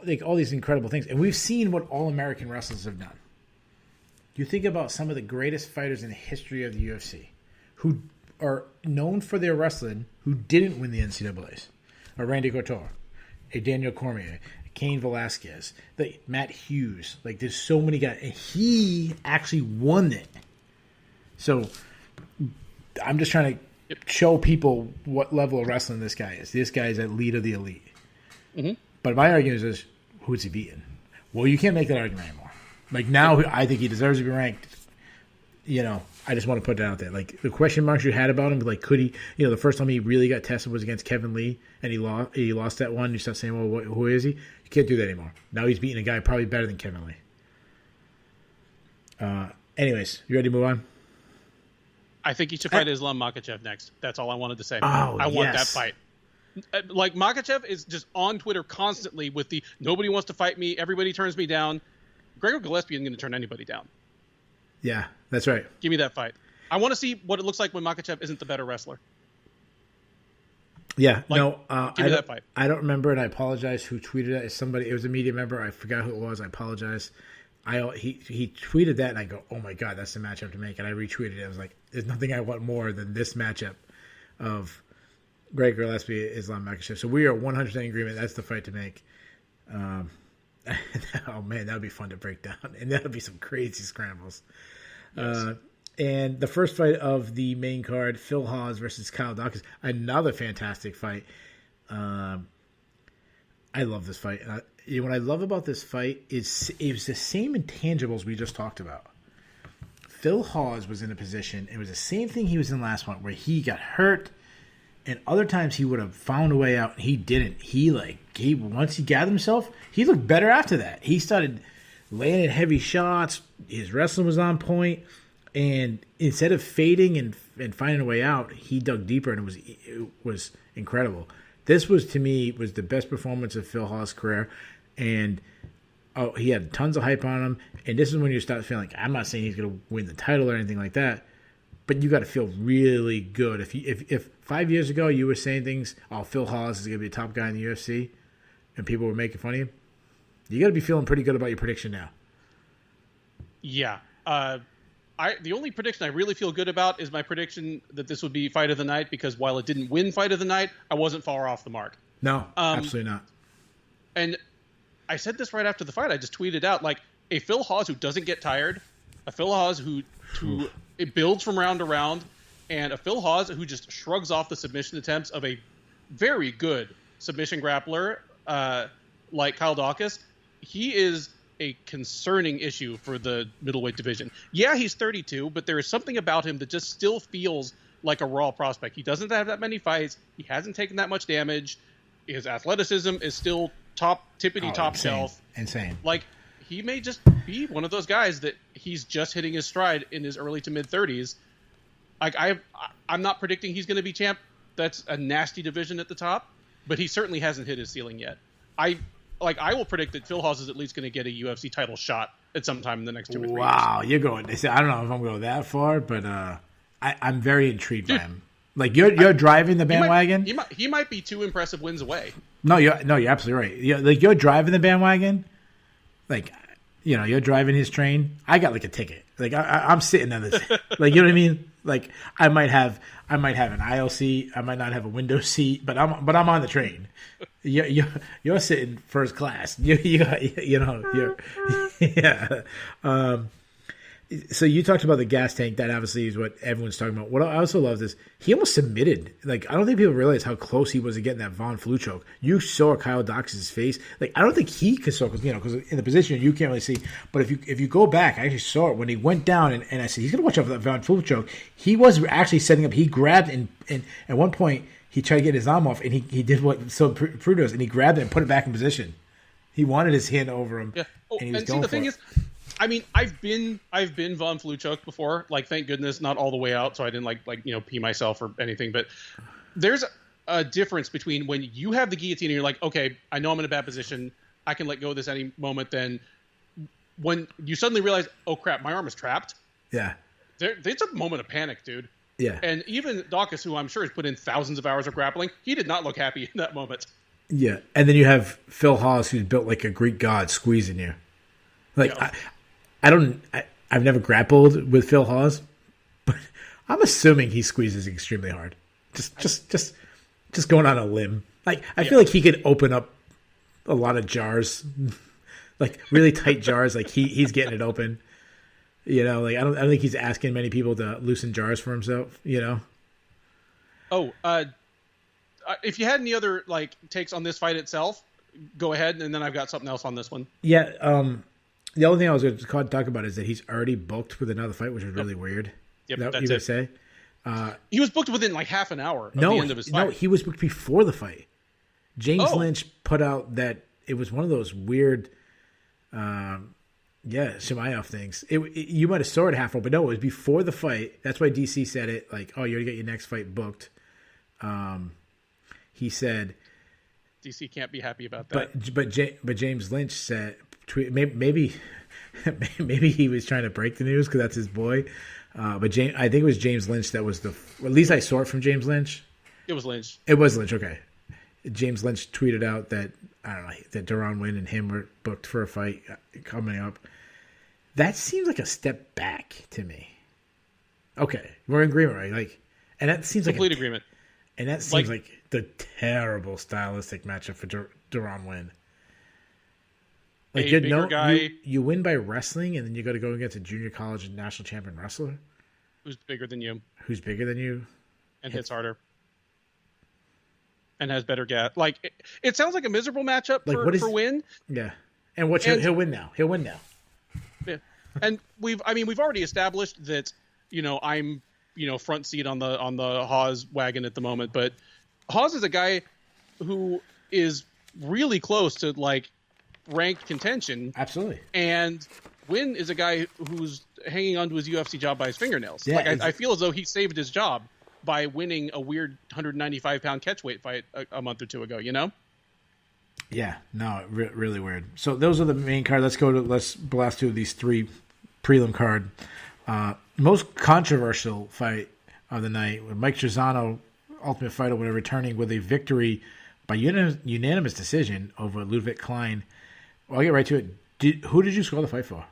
S1: like all these incredible things. And we've seen what all-American wrestlers have done. You think about some of the greatest fighters in the history of the UFC who are known for their wrestling who didn't win the NCAAs. A Randy Couture, a Daniel Cormier, a Cain Velasquez, Matt Hughes. Like, there's so many guys. And he actually won it. So I'm just trying to show people what level of wrestling this guy is. This guy is elite of the elite.
S2: Mm-hmm.
S1: But my argument is, who's he beating? Well, you can't make that argument anymore. Like, now I think he deserves to be ranked. I just want to put that out there. Like, the question marks you had about him, like, could he, the first time he really got tested was against Kevin Lee, and he lost that one. You start saying, well, who is he? You can't do that anymore. Now he's beating a guy probably better than Kevin Lee. Anyways, you ready to move on?
S2: I think he should fight Islam Makhachev next. That's all I wanted to say.
S1: I
S2: want that fight. Like, Makhachev is just on Twitter constantly with the nobody wants to fight me, everybody turns me down. Gregor Gillespie isn't going to turn anybody down.
S1: Yeah, that's right.
S2: Give me that fight. I want to see what it looks like when Makhachev isn't the better wrestler.
S1: Yeah,
S2: give me that fight.
S1: I don't remember, and I apologize who tweeted it. It was a media member. I forgot who it was. I apologize. He tweeted that, and I go, oh my God, that's the matchup to make. And I retweeted it. I was like, there's nothing I want more than this matchup of Gregor, Gillespie, Islam Makhachev. So we are 100% in agreement. That's the fight to make. Oh man, that would be fun to break down, and that would be some crazy scrambles. Yes. And the first fight of the main card, Phil Hawes versus Kyle Dawkins, another fantastic fight. I love this fight. What I love about this fight is it was the same intangibles we just talked about. Phil Hawes was in a position, it was the same thing he was in last one, where he got hurt, and other times he would have found a way out, and he didn't. Once he gathered himself, he looked better after that. He started landing heavy shots. His wrestling was on point, and instead of fading and finding a way out, he dug deeper, and it was incredible. This was, to me, was the best performance of Phil Hawes' career, and he had tons of hype on him. And this is when you start feeling like, I'm not saying he's going to win the title or anything like that, but you got to feel really good. If 5 years ago you were saying things, Phil Hawes is going to be a top guy in the UFC, and people were making fun of you, you got to be feeling pretty good about your prediction now.
S2: Yeah. The only prediction I really feel good about is my prediction that this would be fight of the night, because while it didn't win fight of the night, I wasn't far off the mark.
S1: No, absolutely not.
S2: And I said this right after the fight. I just tweeted out, like, a Phil Hawes who doesn't get tired, a Phil Hawes who it builds from round to round, and a Phil Hawes who just shrugs off the submission attempts of a very good submission grappler like Kyle Dawkins. He is a concerning issue for the middleweight division. Yeah, he's 32, but there is something about him that just still feels like a raw prospect. He doesn't have that many fights. He hasn't taken that much damage. His athleticism is still top shelf.
S1: Insane.
S2: Like, he may just be one of those guys that he's just hitting his stride in his early to mid 30s. Like, I'm not predicting he's going to be champ. That's a nasty division at the top, but he certainly hasn't hit his ceiling yet. I will predict that Phil Hawes is at least going to get a UFC title shot at some time in the next 2 or 3 years.
S1: Wow, you're going. I don't know if I'm going that far, but I'm very intrigued by him. Like, you're driving the bandwagon.
S2: He might be 2 impressive wins away.
S1: No, you're absolutely right. You're driving the bandwagon. Like, you're driving his train. I got like a ticket. Like, I'm sitting on this. Like, you know what I mean? Like, I might have an aisle seat. I might not have a window seat, but I'm on the train. You're sitting first class. Yeah. So you talked about the gas tank. That obviously is what everyone's talking about. What I also love is he almost submitted. Like, I don't think people realize how close he was to getting that Von Flue choke. You saw Kyle Dawkins' face. Like, I don't think he could saw, because in the position you can't really see. But if you go back, I actually saw it when he went down, and I said he's gonna watch out for that Von Flue choke. He was actually setting up. He grabbed and at one point he tried to get his arm off, and he did what so Prue does, and he grabbed it and put it back in position. He wanted his hand over him.
S2: Yeah. Oh,
S1: and he was
S2: and
S1: going
S2: see, the
S1: for
S2: thing
S1: it.
S2: is, I mean, I've been Von Flue choked before. Like, thank goodness, not all the way out, so I didn't pee myself or anything. But there's a difference between when you have the guillotine and you're like, okay, I know I'm in a bad position, I can let go of this any moment. Then when you suddenly realize, oh crap, my arm is trapped.
S1: Yeah,
S2: it's a moment of panic, dude.
S1: Yeah,
S2: and even Dawkins, who I'm sure has put in thousands of hours of grappling, he did not look happy in that moment.
S1: Yeah, and then you have Phil Hawes, who's built like a Greek god, squeezing you. Like, yeah. I've never grappled with Phil Hawes, but I'm assuming he squeezes extremely hard. Just going on a limb. Like, I feel like he could open up a lot of jars, like really tight jars. Like he's getting it open. Like I don't think he's asking many people to loosen jars for himself.
S2: Oh, if you had any other takes on this fight itself, go ahead, and then I've got something else on this one.
S1: Yeah. The only thing I was going to talk about is that he's already booked with another fight, which is really weird.
S2: Yep,
S1: that's
S2: you
S1: going to say?
S2: He was booked within half an hour of the end of his fight.
S1: No, he was booked before the fight. James Lynch put out that it was one of those weird, Shemaev things. You might have saw it half hour, but no, it was before the fight. That's why DC said it, like, oh, you're going to get your next fight booked. He said...
S2: DC can't be happy about that.
S1: But James Lynch said... Maybe he was trying to break the news because that's his boy. But I think it was James Lynch that was at least I saw it from James Lynch.
S2: It was Lynch.
S1: It was Lynch. Okay. James Lynch tweeted out that that Deron Wynn and him were booked for a fight coming up. That seems like a step back to me. Okay, we're in agreement, right? And that seems
S2: complete
S1: like
S2: agreement.
S1: And that seems like the terrible stylistic matchup for Duran win. Like you win by wrestling, and then you got to go against a junior college and national champion wrestler
S2: who's bigger than you,
S1: and
S2: hits harder, and has better gas. Like it sounds like a miserable matchup for Win.
S1: Yeah, and he'll win now. He'll win now.
S2: Yeah, and we've already established that I'm front seat on the Hawes wagon at the moment, but Hawes is a guy who is really close to like ranked contention.
S1: Absolutely. And
S2: Win is a guy who's hanging on to his UFC job by his fingernails.
S1: Yeah,
S2: I feel as though he saved his job by winning a weird 195-pound catchweight fight a month or two ago,
S1: Yeah, no, really weird. So those are the main cards. Let's blast through these three prelim card. Most controversial fight of the night with Mike Trizano, Ultimate Fighter, returning with a victory by unanimous decision over Ludwig Klein. Well, I'll get right to it. Who did you score the fight for?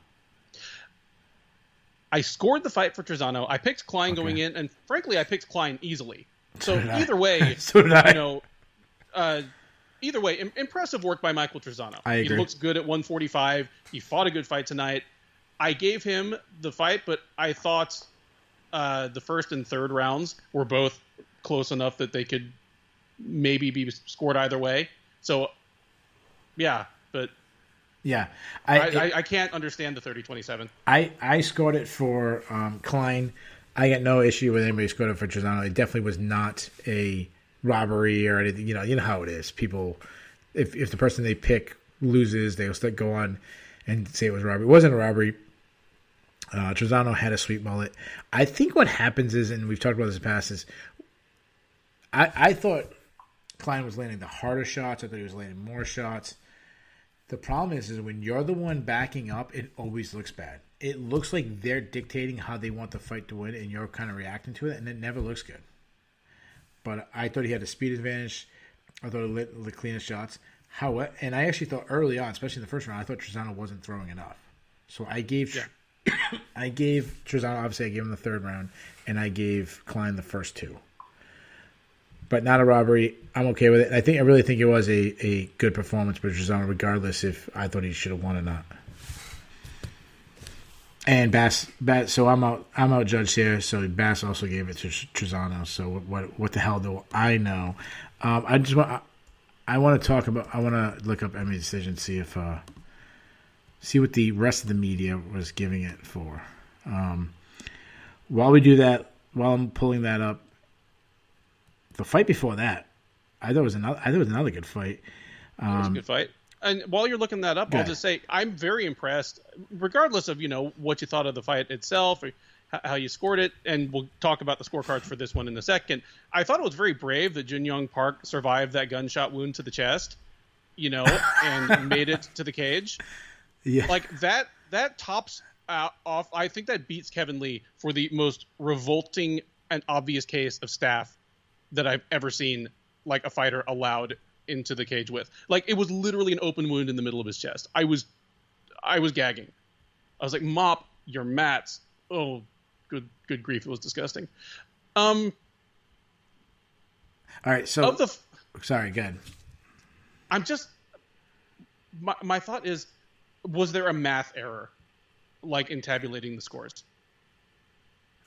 S2: I scored the fight for Trizano. I picked Klein going in, and frankly, I picked Klein easily. So either way,
S1: so did I.
S2: Either way, impressive work by Michael Trizano.
S1: I agree.
S2: He looks good at 145. He fought a good fight tonight. I gave him the fight, but I thought the first and third rounds were both close enough that they could maybe be scored either way. So, yeah, but
S1: yeah,
S2: I can't understand the 30-27.
S1: I scored it for Klein. I got no issue with anybody scored it for Trizano. It definitely was not a robbery or anything. You know how it is. People, if the person they pick loses, they'll still go on and say it was a robbery. It wasn't a robbery. Trizano had a sweet mullet. I think what happens is, and we've talked about this in the past, is I thought Klein was landing the harder shots. I thought he was landing more shots. The problem is when you're the one backing up, it always looks bad. It looks like they're dictating how they want the fight to win, and you're kind of reacting to it, and it never looks good. But I thought he had a speed advantage. I thought he lit the cleanest shots. And I actually thought early on, especially in the first round, I thought Trizano wasn't throwing enough. So I gave Trizano, obviously I gave him the third round, and I gave Klein the first two. But not a robbery. I'm okay with it. I really think it was a good performance by Trizano, regardless if I thought he should have won or not. And Bass. So I'm out judged here. So Bass also gave it to Trizano. So what the hell do I know? I want to talk about. I want to look up Emmy's decision, see what the rest of the media was giving it for. While we do that, while I'm pulling that up, the fight before that, I thought it was another good fight.
S2: It was a good fight. And while you're looking that up, I'll just say I'm very impressed, regardless of what you thought of the fight itself or how you scored it. And we'll talk about the scorecards for this one in a second. I thought it was very brave that Jin Young Park survived that gunshot wound to the chest, and made it to the cage.
S1: Yeah,
S2: like that tops off. I think that beats Kevin Lee for the most revolting and obvious case of staph that I've ever seen, like a fighter allowed into the cage with. Like, it was literally an open wound in the middle of his chest. I was gagging. I was like, mop your mats. Oh, good grief. It was disgusting.
S1: All right. So sorry, go ahead.
S2: I'm just, my thought is, was there a math error, like in tabulating the scores?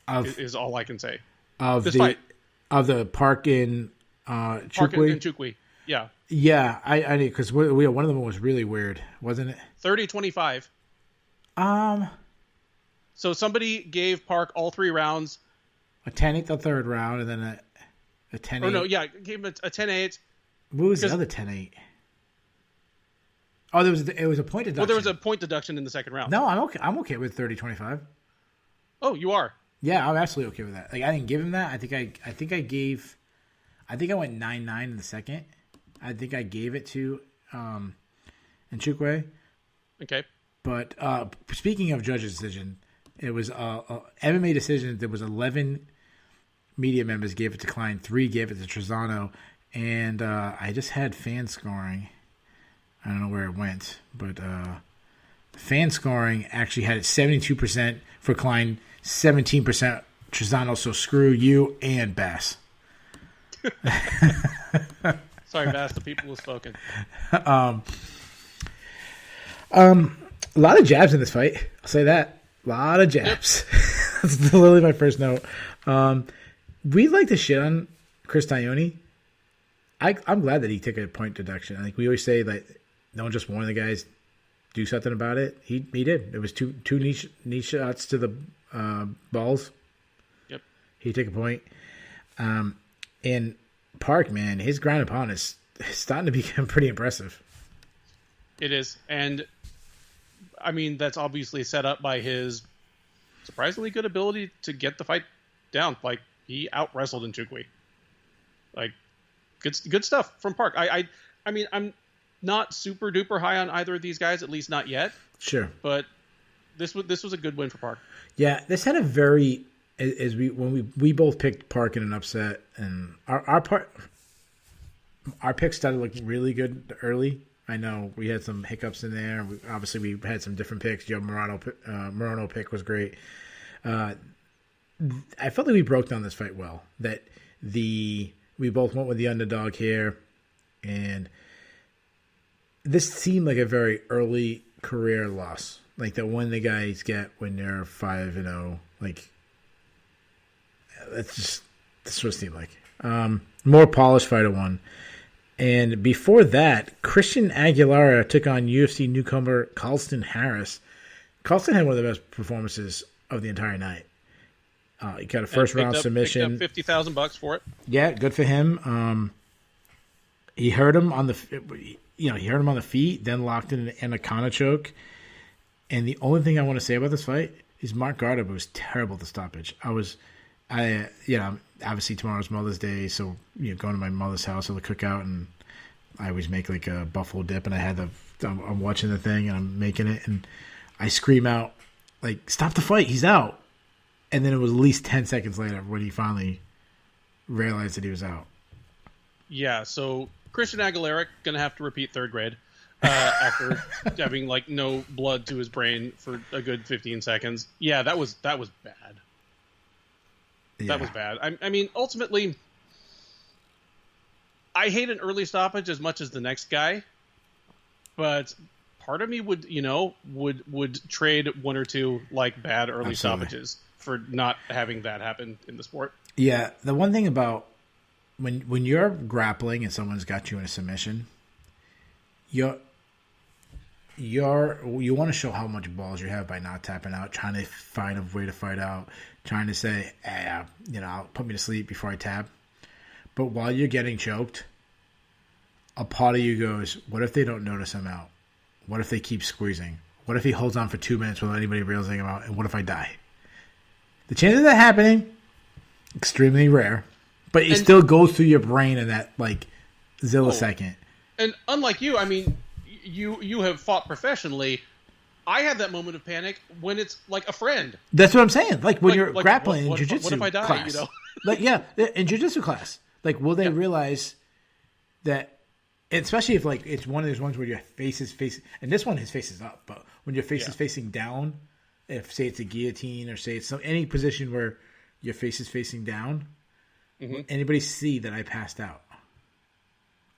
S2: Is all I can say.
S1: Of the Park in Chukwi?
S2: Park in Chukwi, yeah.
S1: Yeah, I need, because one of them was really weird, wasn't it?
S2: 30-25. So somebody gave Park all three rounds.
S1: A 10-8 the third round, and then a 10-8.
S2: Or no, yeah, gave him a 10-8.
S1: What was the other 10-8? Oh, it was a point deduction.
S2: Well, there was a point deduction in the second round.
S1: No, I'm okay. I'm okay with 30-25.
S2: Oh, you are?
S1: Yeah, I'm absolutely okay with that. Like, I didn't give him that. I think I went 9-9 in the second. I think I gave it to Nchukwu.
S2: Okay.
S1: But speaking of judge's decision, it was MMA decision. There was 11 media members gave it to Klein, 3 gave it to Trizano, and I just had fan scoring. I don't know where it went, but fan scoring actually had it 72% for Klein, 17% Trizano. So screw you and Bass.
S2: Sorry, Bass, the people have spoken.
S1: A lot of jabs in this fight. I'll say that. A lot of jabs. Yep. That's literally my first note. We like to shit on Chris Taioni. I'm glad that he took a point deduction. I think we always say that don't just one of the guys do something about it. He did. It was two knee shots to the balls.
S2: Yep.
S1: He took a point. And Park, man, his ground and pound is starting to become pretty impressive.
S2: It is. And, I mean, that's obviously set up by his surprisingly good ability to get the fight down. Like, he out-wrestled Nchukwi. Like, good stuff from Park. I mean, I'm not super-duper high on either of these guys, at least not yet.
S1: Sure.
S2: But this was a good win for Park.
S1: Yeah, this had a very... when we both picked Park in an upset, and our picks started looking really good early. I know we had some hiccups in there. Obviously, we had some different picks. Joe Moreno pick was great. I felt like we broke down this fight well. That we both went with the underdog here, and this seemed like a very early career loss, like the one the guys get when they're 5-0. Like that's what it seemed like. More polished fighter won. And before that, Christian Aguilera took on UFC newcomer Carlston Harris. Carlston had one of the best performances of the entire night. He got a first-round submission.
S2: Picked up $50,000 for it.
S1: Yeah, good for him. He hurt him on the feet, then locked in an anaconda choke. And the only thing I want to say about this fight is Mark Garda was terrible at the stoppage. Obviously tomorrow's Mother's Day, so going to my mother's house at the cookout, and I always make like a buffalo dip, and I'm watching the thing and I'm making it, and I scream out like, "Stop the fight! He's out!" And then it was at least 10 seconds later when he finally realized that he was out.
S2: Yeah, so Christian Aguilera gonna have to repeat third grade after having like no blood to his brain for a good 15 seconds. Yeah, that was bad.
S1: Yeah.
S2: That was bad. I mean, ultimately, I hate an early stoppage as much as the next guy, but part of me would trade one or two like bad early stoppages for not having that happen in the sport.
S1: Yeah, the one thing about when you're grappling and someone's got you in a submission, you want to show how much balls you have by not tapping out, trying to find a way to fight out, trying to say, hey, put me to sleep before I tap. But while you're getting choked, a part of you goes, what if they don't notice I'm out? What if they keep squeezing? What if he holds on for 2 minutes without anybody realizing I'm out? And what if I die? The chances of that happening, extremely rare. But it still goes through your brain in that, like, zillisecond.
S2: And unlike you, I mean, you have fought professionally. I have that moment of panic when it's like a friend.
S1: That's what I'm saying. Like when you're grappling in jiu-jitsu
S2: what if I die,
S1: class. Like, yeah, in jiu-jitsu class. Like, will they realize that, especially if, like, it's one of those ones where your face is facing, and this one, his face is up, but when your face is facing down, if, say, it's a guillotine or, say, it's any position where your face is facing down, will anybody see that I passed out?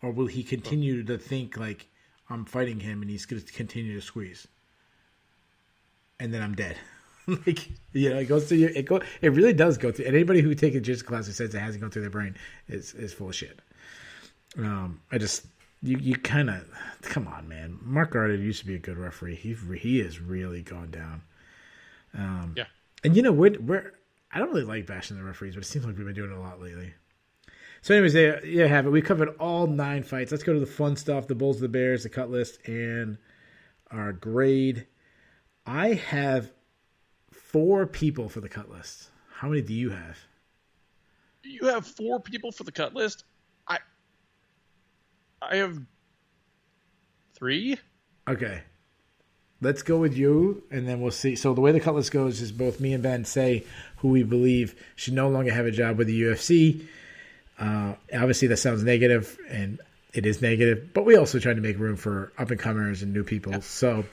S1: Or will he continue to think, like, I'm fighting him and he's going to continue to squeeze? And then I'm dead. Like, it goes through your, it really does go through. And anybody who takes a jiu-jitsu class who says it hasn't gone through their brain is full of shit. You kind of, come on, man. Mark Garda used to be a good referee. He has really gone down. And we're I don't really like bashing the referees, but it seems like we've been doing it a lot lately. So anyways, there you have it. We covered all 9 fights. Let's go to the fun stuff, the Bulls, the Bears, the cut list, and our grade. I have 4 people for the cut list. How many do you have?
S2: You have 4 people for the cut list? I have 3.
S1: Okay. Let's go with you, and then we'll see. So the way the cut list goes is both me and Ben say who we believe should no longer have a job with the UFC. Obviously, that sounds negative, and it is negative, but we also try to make room for up-and-comers and new people. Yep. So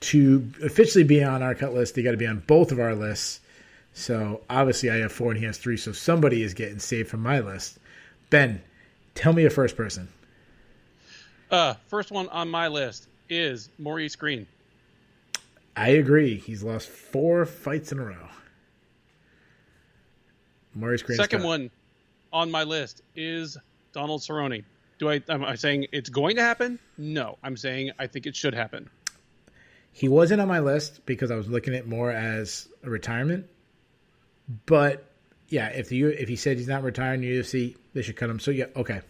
S1: to officially be on our cut list, they got to be on both of our lists. So obviously, I have 4 and he has 3, so somebody is getting saved from my list. Ben, tell me your first person.
S2: First one on my list is Maurice Green.
S1: I agree. He's lost 4 fights in a row. Maurice Green.
S2: Second one on my list is Donald Cerrone. Am I saying it's going to happen? No. I'm saying I think it should happen.
S1: He wasn't on my list because I was looking at it more as a retirement. But, yeah, if he said he's not retiring in the UFC, they should cut him. So, yeah, okay.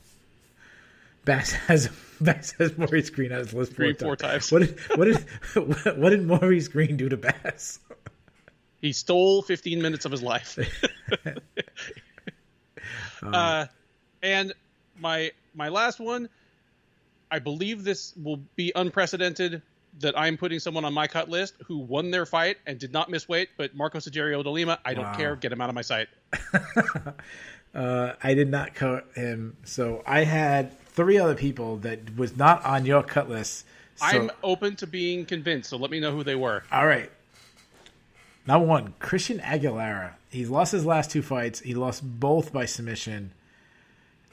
S1: Bass has Maurice Green on his list
S2: 4 times.
S1: What did Maurice Green do to Bass?
S2: He stole 15 minutes of his life. And my last one, I believe this will be unprecedented that I'm putting someone on my cut list who won their fight and did not miss weight, but Marco Sergio de Lima, I don't care. Get him out of my sight.
S1: I did not cut him. So I had 3 other people that was not on your cut list. So,
S2: I'm open to being convinced, so let me know who they were.
S1: All right. Number 1, Christian Aguilera. He's lost his last 2 fights. He lost both by submission.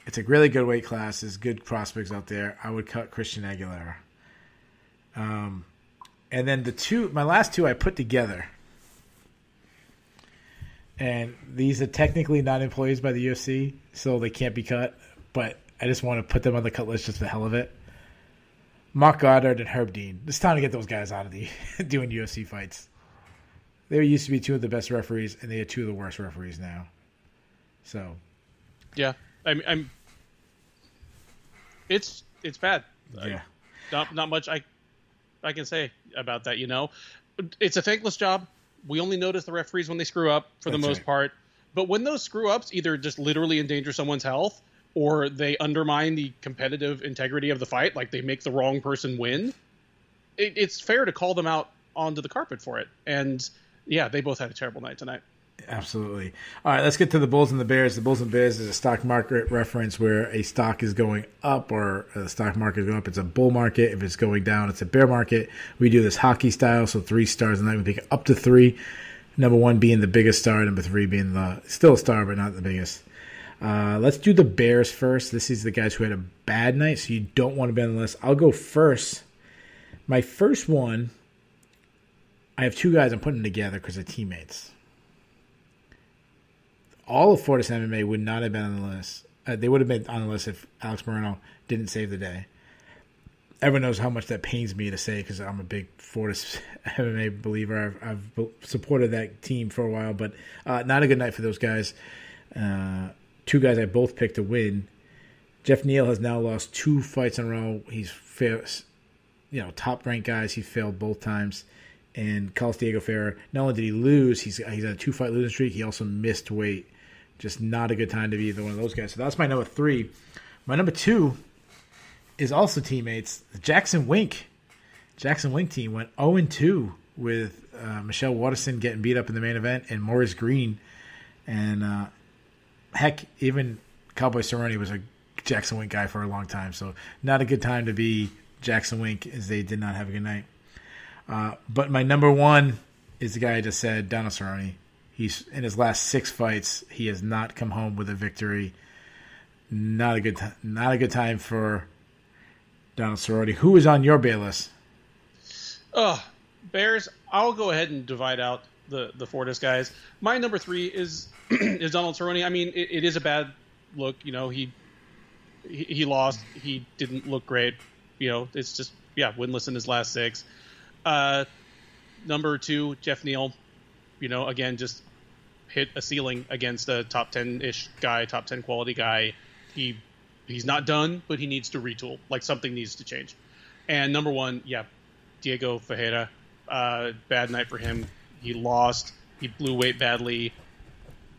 S1: It's a really good weight class. There's good prospects out there. I would cut Christian Aguilera. And then my last 2 I put together. And these are technically not employees by the UFC, so they can't be cut. But I just want to put them on the cut list just for the hell of it. Mark Goddard and Herb Dean. It's time to get those guys out of the doing UFC fights. They used to be 2 of the best referees, and they are 2 of the worst referees now. So,
S2: yeah, I'm. It's bad.
S1: Yeah,
S2: not much I can say about that. It's a thankless job. We only notice the referees when they screw up for the most part. But when those screw ups either just literally endanger someone's health or they undermine the competitive integrity of the fight, like they make the wrong person win, it's fair to call them out onto the carpet for it. And yeah, they both had a terrible night tonight.
S1: Absolutely. All right, let's get to the Bulls and the Bears. The Bulls and Bears is a stock market reference where a stock is going up or a stock market is going up. It's a bull market. If it's going down, it's a bear market. We do this hockey style, so 3 stars a night. We pick up to 3. Number 1 being the biggest star, number 3 being still a star, but not the biggest. Let's do the Bears first. This is the guys who had a bad night, so you don't want to be on the list. I'll go first. My first one, I have 2 guys I'm putting together because they're teammates. All of Fortis MMA would not have been on the list. They would have been on the list if Alex Moreno didn't save the day. Everyone knows how much that pains me to say because I'm a big Fortis MMA believer. I've supported that team for a while, but not a good night for those guys. 2 guys I both picked to win. Jeff Neal has now lost 2 fights in a row. He's failed, top-ranked guys. He failed both times. And Carlos Diego Ferreira, not only did he lose, he's had a 2-fight losing streak. He also missed weight. Just not a good time to be either one of those guys. So that's my number 3. My number 2 is also teammates. The Jackson Wink team went 0-2 with Michelle Waterson getting beat up in the main event and Maurice Green. And heck, even Cowboy Cerrone was a Jackson Wink guy for a long time. So not a good time to be Jackson Wink as they did not have a good night. But my number 1 is the guy I just said, Donald Cerrone. He's in his last 6 fights. He has not come home with a victory. Not a good time for Donald Cerrone. Who is on your Bear list?
S2: Bears. I'll go ahead and divide out the Fortis guys. My number 3 is is Donald Cerrone. I mean, it is a bad look. He lost. He didn't look great. It's just winless in his last 6. Number 2, Jeff Neal. Again, just hit a ceiling against a top 10-ish guy, top 10 quality guy. He's not done, but he needs to retool. Like something needs to change. And number 1, Diego Fejera. Bad night for him. He lost. He blew weight badly,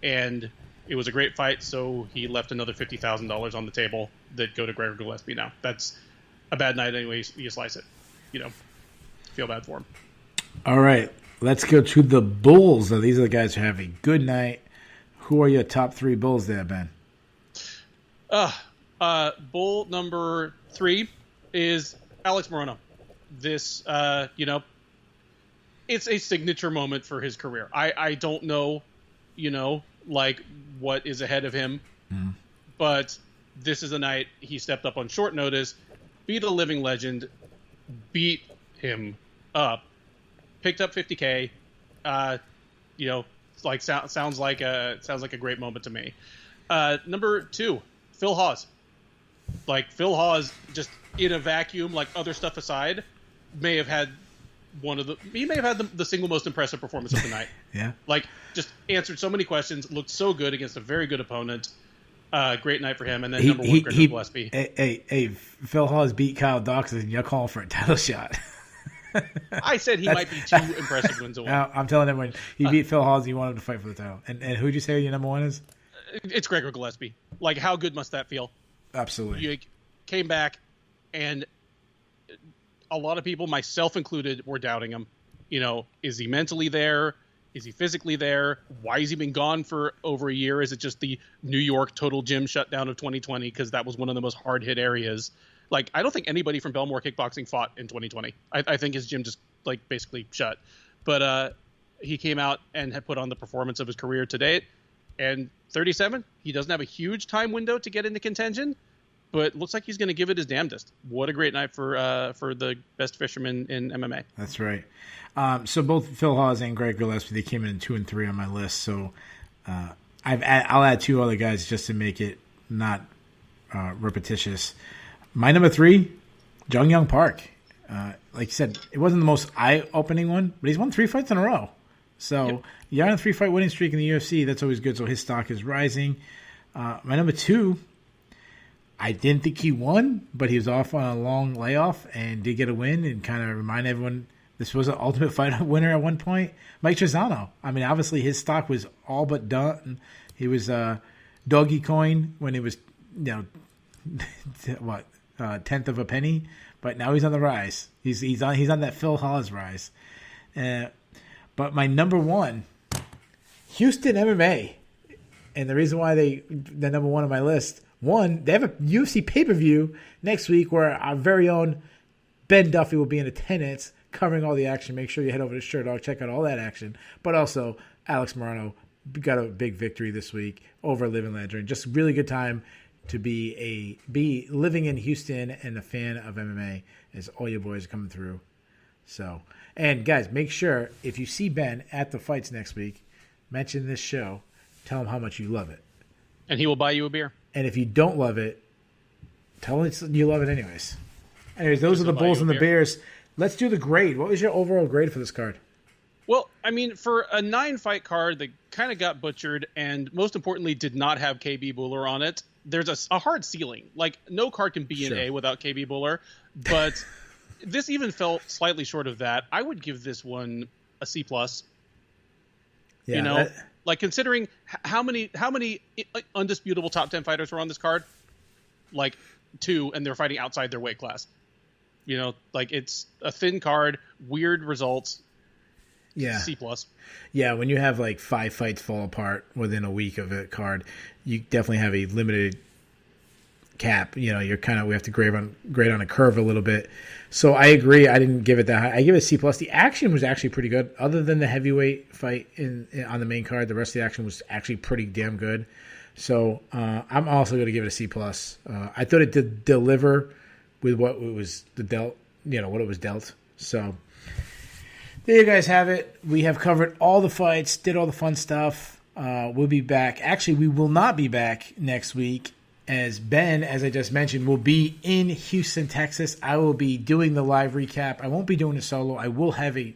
S2: and it was a great fight. So he left another $50,000 on the table that go to Gregor Gillespie. Now that's a bad night anyway. You slice it. Feel bad for him. All
S1: right. Let's go to the Bulls. Now, these are the guys who have a good night. Who are your top 3 Bulls there, Ben?
S2: Bull number 3 is Alex Moreno. This, it's a signature moment for his career. I don't know, what is ahead of him, but this is a night he stepped up on short notice, beat a living legend, beat him up, picked up 50K. Sounds like a great moment to me. Number 2, Phil Hawes. Like, Phil Hawes, just in a vacuum, like other stuff aside, may have had the single most impressive performance of the night.
S1: Yeah.
S2: Like, just answered so many questions, looked so good against a very good opponent. Great night for him. And then number 1, Gregor Gillespie.
S1: Hey, Phil Hawes beat Kyle Dawson. You're calling for a title shot.
S2: I said he might be 2 impressive wins away.
S1: No, I'm telling everyone, he beat Phil Hawes. He wanted to fight for the title. And who'd you say your number 1 is?
S2: It's Gregor Gillespie. Like, how good must that feel?
S1: Absolutely.
S2: You came back, and a lot of people, myself included, were doubting him. Is he mentally there? Is he physically there? Why has he been gone for over a year? Is it just the New York total gym shutdown of 2020? Because that was one of the most hard-hit areas. Like, I don't think anybody from Belmore Kickboxing fought in 2020. I think his gym just, like, basically shut. But he came out and had put on the performance of his career to date. And 37, he doesn't have a huge time window to get into contention, but looks like he's going to give it his damnedest. What a great night for the best fisherman in MMA.
S1: That's right. So both Phil Hawes and Greg Gillespie, they came in 2 and 3 on my list. So I'll add 2 other guys just to make it not repetitious. My number 3, Jung Young Park. Like you said, it wasn't the most eye-opening one, but he's won 3 fights in a row. So you're on a 3-fight winning streak in the UFC. That's always good. So his stock is rising. My number 2, I didn't think he won, but he was off on a long layoff and did get a win and kind of remind everyone this was an Ultimate Fighter winner at one point. Mike Trizano. I mean, obviously his stock was all but done. He was doggy coin when it was, tenth of a penny, but now he's on the rise. He's on that Phil Hawes rise. But my number 1, Houston MMA, and the reason why they're number 1 on my list. 1, they have a UFC pay-per-view next week where our very own Ben Duffy will be in attendance covering all the action. Make sure you head over to Sherdog, check out all that action. But also, Alex Moreno got a big victory this week over Living Legend. Just really good time to be living in Houston and a fan of MMA as all your boys are coming through. So, and guys, make sure if you see Ben at the fights next week, mention this show, tell him how much you love it.
S2: And he will buy you a beer.
S1: And if you don't love it, tell him you love it anyways. Anyways, those are the Bulls and the Bears. Let's do the grade. What was your overall grade for this card?
S2: Well, I mean, for a 9-fight card that kind of got butchered and most importantly did not have KB Buller on it, there's a hard ceiling. Like, no card can be an A without KB Buller, but this even fell slightly short of that. I would give this one a C+.
S1: Yeah,
S2: like, considering how many undisputable top 10 fighters were on this card, like 2, and they're fighting outside their weight class. Like, it's a thin card, weird results.
S1: Yeah.
S2: C+.
S1: Yeah, when you have like 5 fights fall apart within a week of a card, you definitely have a limited cap. We have to grade on a curve a little bit. So I agree. I didn't give it that high. I give it a C+. The action was actually pretty good. Other than the heavyweight fight on the main card, the rest of the action was actually pretty damn good. So I'm also going to give it a C+. I thought it did deliver with what it was what it was dealt. So there you guys have it. We have covered all the fights, did all the fun stuff. We'll be back. Actually, we will not be back next week, as Ben, as I just mentioned, will be in Houston, Texas. I will be doing the live recap. I won't be doing it solo. I will have a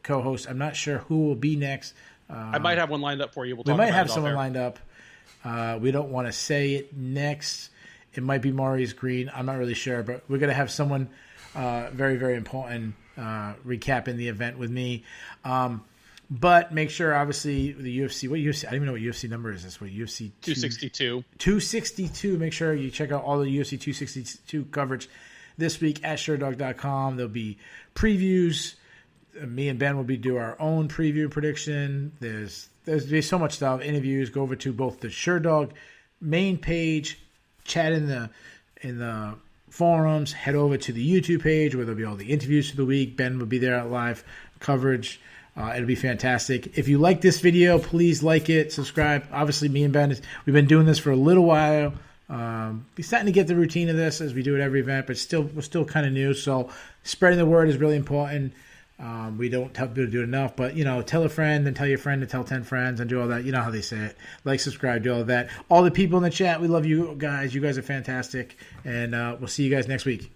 S1: co-host. I'm not sure who will be next.
S2: I might have one lined up for you.
S1: We might have someone lined up. We don't want to say it next. It might be Maurice Green. I'm not really sure, but we're going to have someone very, very important recapping the event with me. But make sure, obviously, the UFC. What UFC? I don't even know what UFC number is this. What UFC?
S2: 262.
S1: 262. Make sure you check out all the UFC 262 coverage this week at Sherdog.com. There'll be previews. Me and Ben will be do our own preview prediction. There's so much stuff. Interviews. Go over to both the Sherdog main page, chat in the forums. Head over to the YouTube page where there'll be all the interviews for the week. Ben will be there at live coverage. It'll be fantastic. If you like this video, please like it, subscribe. Obviously, me and Ben, we've been doing this for a little while. We're starting to get the routine of this as we do at every event, but we're still kind of new. So spreading the word is really important. We don't tell people to do it enough, but tell a friend, then tell your friend to tell 10 friends, and do all that. You know how they say it. Like, subscribe, do all of that. All the people in the chat, we love you guys. You guys are fantastic, and we'll see you guys next week.